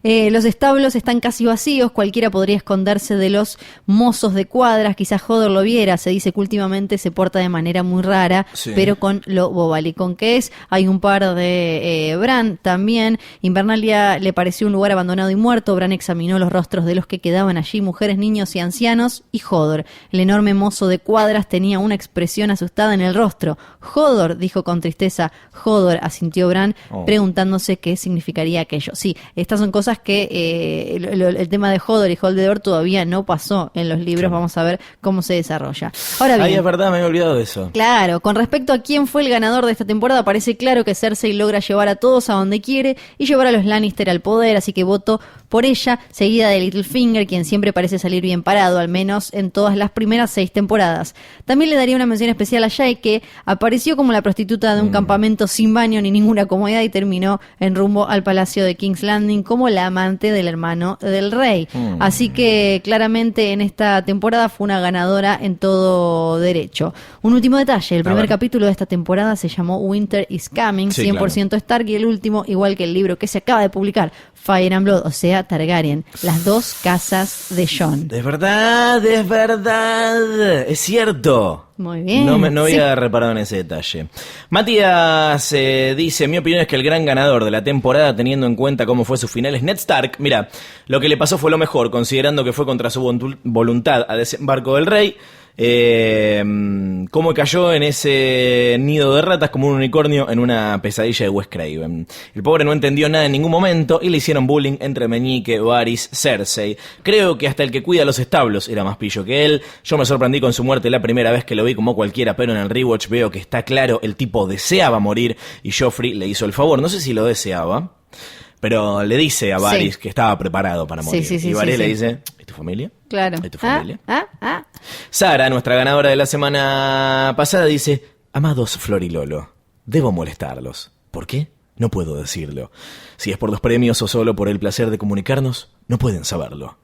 los establos están casi vacíos, cualquiera podría esconderse de los mozos de cuadras, quizás Hodor lo viera. Se dice que últimamente se porta de manera muy rara, sí, pero con lo bobalicón que es. Hay un par de Bran también. Invernalia le pareció un lugar abandonado y muerto. Bran examinó los rostros de los que quedaban allí, mujeres, niños y ancianos, y Hodor, el enorme mozo de cuadras, tenía una expresión asustada en el rostro. Hodor, dijo con tristeza. Hodor, asintió Bran, preguntándose qué significaría aquello. Sí, estas son cosas que el tema de Hodor y Holdedor todavía no pasó en los libros. Claro. Vamos a ver cómo se desarrolla. Ahora bien, ay, es verdad, me había olvidado de eso. Claro, con respecto a quién fue el ganador de esta temporada, parece claro que Cersei logra llevar a todos a donde quiere y llevar a los Lannister al poder, así que voto por ella, seguida de Littlefinger, quien siempre parece salir bien parado, al menos en todas las primeras 6 temporadas. También le daría una mención especial a Jay, que apareció como la prostituta de un campamento sin baño ni ninguna comodidad y terminó en rumbo al palacio de King's Landing como la amante del hermano del rey. Así que claramente en esta temporada fue una ganadora en todo derecho. Un último detalle, el primer capítulo de esta temporada se llamó Winter is Coming, sí, 100% claro. Stark, y el último, igual que el libro que se acaba de publicar, Fire and Blood, o sea, Targaryen, las 2 casas de Jon. Es verdad, es cierto. Muy bien. No había reparado en ese detalle. Matías dice, mi opinión es que el gran ganador de la temporada, teniendo en cuenta cómo fue su final, es Ned Stark. Mira, lo que le pasó fue lo mejor, considerando que fue contra su voluntad a desembarco del rey. Cómo cayó en ese nido de ratas como un unicornio en una pesadilla de Wes Craven. El pobre no entendió nada en ningún momento y le hicieron bullying entre Meñique, Varys, Cersei. Creo que hasta el que cuida los establos era más pillo que él. Yo me sorprendí con su muerte la primera vez que lo vi como cualquiera, pero en el rewatch veo que está claro, el tipo deseaba morir y Joffrey le hizo el favor. No sé si lo deseaba, pero le dice a Varys que estaba preparado para morir. Y Varys le dice, ¿y tu familia? Claro. ¿Y tu familia? Sara, nuestra ganadora de la semana pasada, dice, amados Flor y Lolo, debo molestarlos. ¿Por qué? No puedo decirlo. Si es por los premios o solo por el placer de comunicarnos, no pueden saberlo.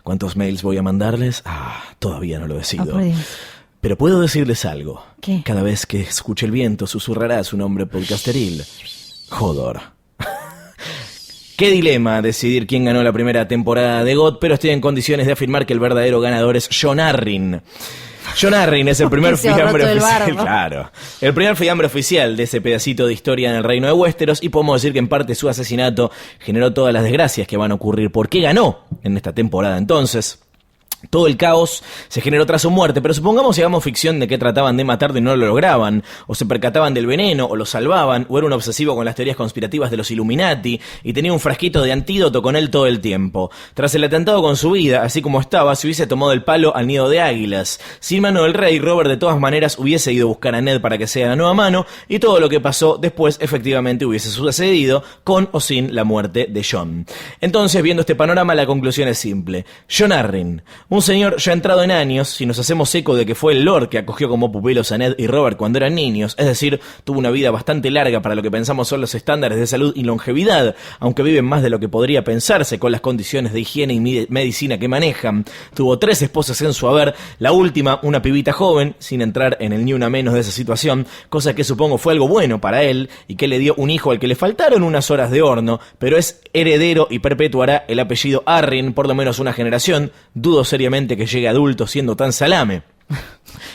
¿Cuántos mails voy a mandarles? Todavía no lo decido. Pero puedo decirles algo. ¿Qué? Cada vez que escuche el viento, susurrará su nombre podcasteril. Hodor. Qué dilema decidir quién ganó la primera temporada de GOT, pero estoy en condiciones de afirmar que el verdadero ganador es Jon Arryn. Jon Arryn es el primer fiambre oficial. Claro. El primer fiambre oficial de ese pedacito de historia en el reino de Westeros, y podemos decir que en parte su asesinato generó todas las desgracias que van a ocurrir. ¿Por qué ganó en esta temporada entonces? Todo el caos se generó tras su muerte, pero supongamos si hagamos ficción de que trataban de matarlo y no lo lograban, o se percataban del veneno, o lo salvaban, o era un obsesivo con las teorías conspirativas de los Illuminati, y tenía un frasquito de antídoto con él todo el tiempo. Tras el atentado con su vida, así como estaba, se hubiese tomado el palo al nido de águilas. Sin mano del rey, Robert de todas maneras hubiese ido a buscar a Ned para que sea la nueva mano, y todo lo que pasó después efectivamente hubiese sucedido, con o sin la muerte de Jon. Entonces, viendo este panorama, la conclusión es simple. Jon Arryn, un señor ya entrado en años, si nos hacemos eco de que fue el Lord que acogió como pupilos a Ned y Robert cuando eran niños, es decir, tuvo una vida bastante larga para lo que pensamos son los estándares de salud y longevidad, aunque viven más de lo que podría pensarse con las condiciones de higiene y medicina que manejan. Tuvo 3 esposas en su haber, la última una pibita joven, sin entrar en el ni una menos de esa situación, cosa que supongo fue algo bueno para él, y que le dio un hijo al que le faltaron unas horas de horno, pero es heredero y perpetuará el apellido Arryn por lo menos una generación. Dudo seriamente que llegue adulto siendo tan salame.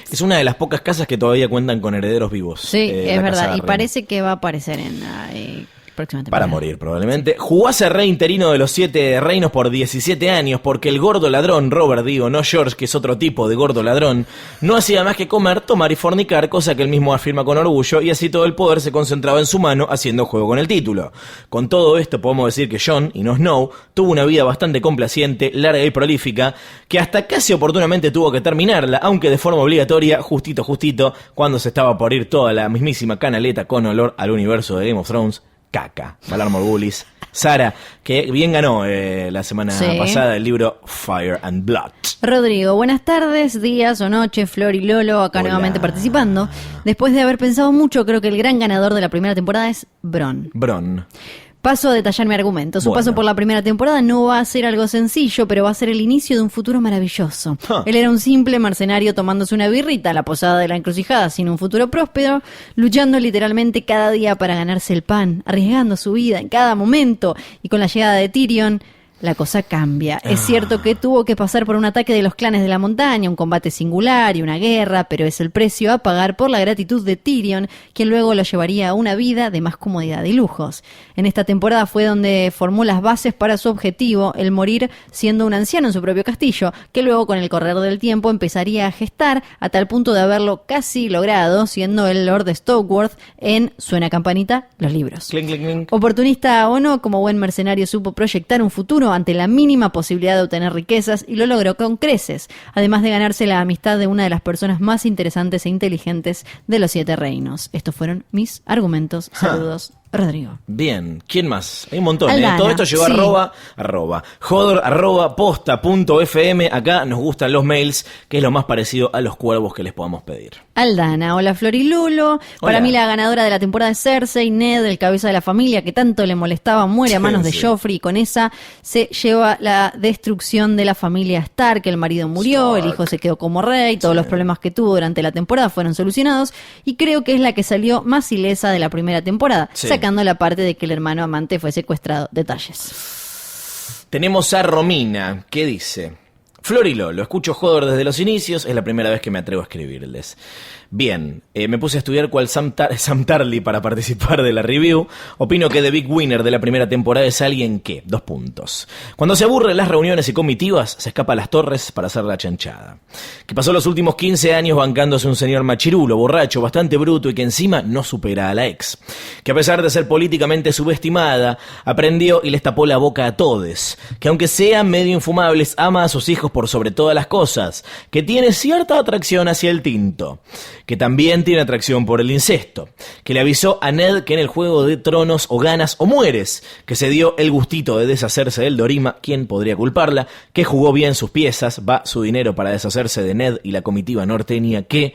Es una de las pocas casas que todavía cuentan con herederos vivos. Sí, es verdad. Y parece que va a aparecer en próxima temporada. Para morir, probablemente. Jugó a ser rey interino de los 7 reinos por 17 años porque el gordo ladrón, Robert, no George, que es otro tipo de gordo ladrón, no hacía más que comer, tomar y fornicar, cosa que él mismo afirma con orgullo, y así todo el poder se concentraba en su mano haciendo juego con el título. Con todo esto podemos decir que Jon, y no Snow, tuvo una vida bastante complaciente, larga y prolífica, que hasta casi oportunamente tuvo que terminarla, aunque de forma obligatoria, justito, cuando se estaba por ir toda la mismísima canaleta con olor al universo de Game of Thrones. Caca, Valar Morghulis. Sara, que bien ganó la semana pasada el libro Fire and Blood. Rodrigo, buenas tardes, días o noches, Flor y Lolo, acá nuevamente participando. Después de haber pensado mucho, creo que el gran ganador de la primera temporada es Bronn. Paso a detallar mi argumento. Su paso por la primera temporada no va a ser algo sencillo, pero va a ser el inicio de un futuro maravilloso. Él era un simple mercenario tomándose una birrita a la posada de la encrucijada sin un futuro próspero, luchando literalmente cada día para ganarse el pan, arriesgando su vida en cada momento, y con la llegada de Tyrion, la cosa cambia. Es cierto que tuvo que pasar por un ataque de los clanes de la montaña, un combate singular y una guerra, pero es el precio a pagar por la gratitud de Tyrion, quien luego lo llevaría a una vida de más comodidad y lujos. En esta temporada fue donde formó las bases para su objetivo, el morir siendo un anciano en su propio castillo, que luego con el correr del tiempo empezaría a gestar a tal punto de haberlo casi logrado, siendo el Lord Stokeworth en Suena Campanita, los libros. Clink, clink, clink. Oportunista o no, como buen mercenario supo proyectar un futuro ante la mínima posibilidad de obtener riquezas, y lo logró con creces, además de ganarse la amistad de una de las personas más interesantes e inteligentes de los 7 reinos. Estos fueron mis argumentos. Saludos, Rodrigo. Bien, ¿quién más? Hay un montón. Aldana, Todo esto llegó a @jodor@posta.fm. Acá nos gustan los mails, que es lo más parecido a los cuervos que les podamos pedir. Aldana, hola Flor y Lulo. Para mí la ganadora de la temporada es Cersei. Ned, el cabeza de la familia que tanto le molestaba, muere a manos de Joffrey, y con esa se lleva la destrucción de la familia Stark. El marido murió, el hijo se quedó como rey, todos los problemas que tuvo durante la temporada fueron solucionados, y creo que es la que salió más ilesa de la primera temporada, sacando la parte de que el hermano amante fue secuestrado. Detalles. Tenemos a Romina, que dice: Flor y Lolo, escucho Jodor desde los inicios, es la primera vez que me atrevo a escribirles. Bien, me puse a estudiar cual Sam Tarly para participar de la review. Opino que The Big Winner de la primera temporada es alguien que, cuando se aburre en las reuniones y comitivas, se escapa a las torres para hacer la chanchada. Que pasó los últimos 15 años bancándose un señor machirulo, borracho, bastante bruto, y que encima no supera a la ex. Que a pesar de ser políticamente subestimada, aprendió y les tapó la boca a todes. Que aunque sean medio infumables, ama a sus hijos por sobre todas las cosas. Que tiene cierta atracción hacia el tinto. Que también tiene atracción por el incesto, que le avisó a Ned que en el Juego de Tronos o ganas o mueres, que se dio el gustito de deshacerse del Dorima, ¿quién podría culparla?, que jugó bien sus piezas, su dinero para deshacerse de Ned y la comitiva norteña, que,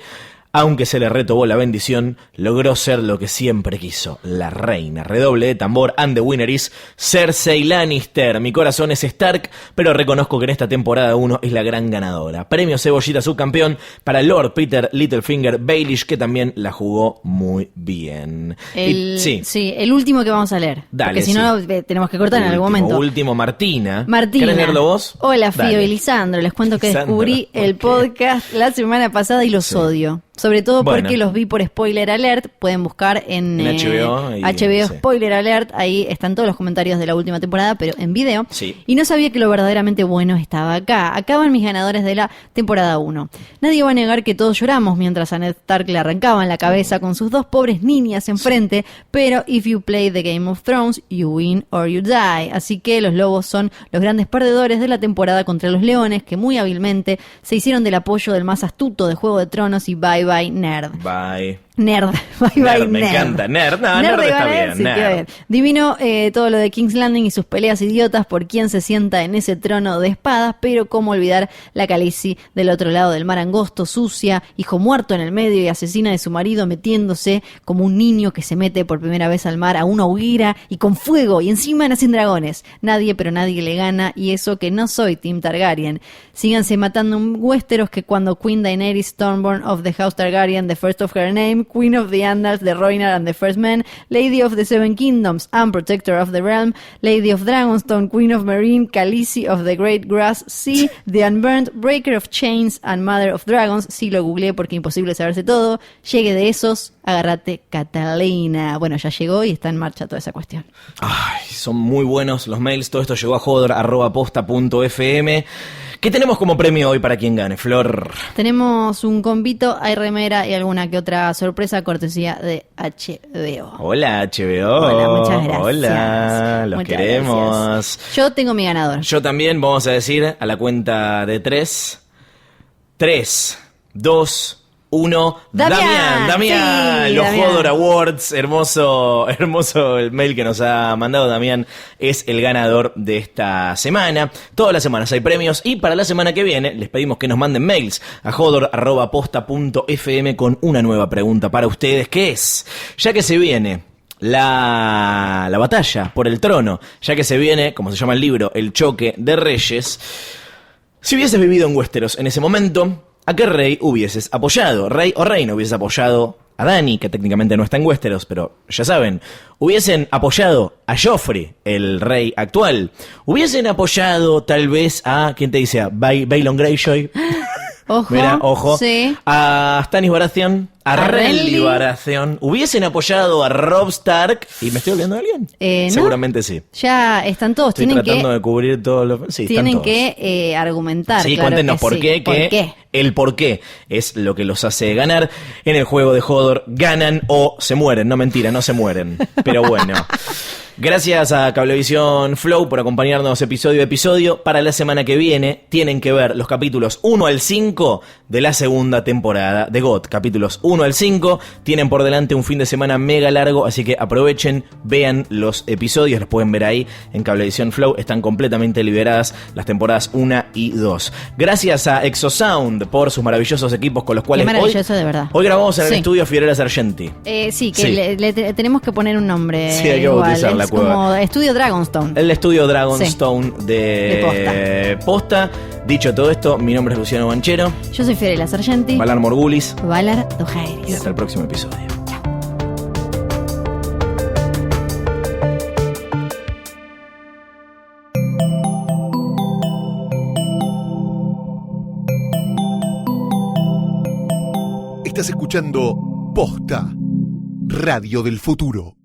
aunque se le retobó la bendición, logró ser lo que siempre quiso, la reina. Redoble de tambor, and the winner is Cersei Lannister. Mi corazón es Stark, pero reconozco que en esta temporada 1 es la gran ganadora. Premio Cebollita subcampeón para Lord Peter Littlefinger Baelish, que también la jugó muy bien. El último que vamos a leer. Dale, porque si no tenemos que cortar en algún momento. Último, Martina. ¿Querés leerlo vos? Hola, Fío y Lisandro. Les cuento que descubrí el podcast la semana pasada y los odio. Sobre todo porque los vi por Spoiler Alert. Pueden buscar en HBO Spoiler Alert. Ahí están todos los comentarios de la última temporada, pero en video. Y no sabía que lo verdaderamente bueno estaba acá. Acaban mis ganadores de la temporada 1. Nadie va a negar que todos lloramos mientras a Ned Stark le arrancaban la cabeza con sus 2 pobres niñas enfrente. Pero if you play the Game of Thrones, you win or you die. Así que los lobos son los grandes perdedores de la temporada contra los leones, que muy hábilmente se hicieron del apoyo del más astuto de Juego de Tronos, y bye Nerd. Nerd. Nerd. Me encanta. Nerd está bien. Sí, bien. Divino todo lo de King's Landing y sus peleas idiotas por quién se sienta en ese trono de espadas, pero cómo olvidar la Khaleesi del otro lado del mar angosto, sucia, hijo muerto en el medio y asesina de su marido, metiéndose como un niño que se mete por primera vez al mar a una hoguera y con fuego, y encima nacen dragones. Nadie le gana, y eso que no soy Team Targaryen. Síganse matando en Westeros, que cuando Queen Daenerys Stormborn of the House Targaryen, the first of her name, Queen of the Andals, The Rhoynar and the First Men, Lady of the Seven Kingdoms and Protector of the Realm, Lady of Dragonstone, Queen of Meereen, Khaleesi of the Great Grass Sea, The Unburnt, Breaker of Chains and Mother of Dragons. Sí, lo googleé porque imposible saberse todo. Llegue de esos, agárrate Catalina. Bueno, ya llegó y está en marcha toda esa cuestión. Ay, son muy buenos los mails. Todo esto llegó a hodor@posta.fm. ¿Qué tenemos como premio hoy para quien gane, Flor? Tenemos un convito, hay remera y alguna que otra sorpresa cortesía de HBO. Hola, HBO. Hola, muchas gracias. Hola, los muchas queremos. Gracias. Yo tengo mi ganador. Yo también, vamos a decir a la cuenta de 3. 3, 2, 1. Damián, sí, los Damián. Hodor Awards, hermoso el mail que nos ha mandado Damián, es el ganador de esta semana. Todas las semanas hay premios y para la semana que viene les pedimos que nos manden mails a hodor@posta.fm con una nueva pregunta para ustedes, que es, ya que se viene la batalla por el trono, ya que se viene, como se llama el libro, el choque de reyes, si hubieses vivido en Westeros en ese momento, ¿a qué rey hubieses apoyado? ¿Rey o reina? ¿Hubieses apoyado a Dany, que técnicamente no está en Westeros, pero ya saben? ¿Hubiesen apoyado a Joffrey, el rey actual? ¿Hubiesen apoyado tal vez a, ¿quién te dice? A Balon Greyjoy. Ojo, Mira, ojo. Sí. A Stannis Baratheon, a Renly Renly. Baratheon. ¿Hubiesen apoyado a Robb Stark? ¿Y me estoy olvidando de alguien? ¿No? Seguramente sí. Ya están todos. Estoy Tienen tratando que, de cubrir todos los... Sí, tienen están todos. que argumentar. Sí, claro cuéntenos que por sí. qué, ¿Por que qué? el por qué es lo que los hace ganar. En el juego de Hodor ganan o se mueren. No, mentira, no se mueren. Pero bueno. Gracias a Cablevisión Flow por acompañarnos episodio a episodio. Para la semana que viene tienen que ver los capítulos 1 al 5 de la segunda temporada de GOT. Capítulos 1 al 5. Tienen por delante un fin de semana mega largo, así que aprovechen, vean los episodios. Los pueden ver ahí en Cablevisión Flow. Están completamente liberadas las temporadas 1 y 2. Gracias a Exosound por sus maravillosos equipos con los cuales Qué maravilloso, de verdad. hoy grabamos en el Sí. estudio Fiorella Sargenti. Sí, que Sí. le tenemos que poner un nombre. Sí, hay que igual. bautizar la Es cueva. como Estudio Dragonstone. El estudio Dragonstone Sí. de Posta. Dicho todo esto, mi nombre es Luciano Banchero. Yo soy Fiorella Sargenti. Valar Morgulis. Valar Y Dohaeris. hasta el próximo episodio. Estás escuchando Posta, Radio del Futuro.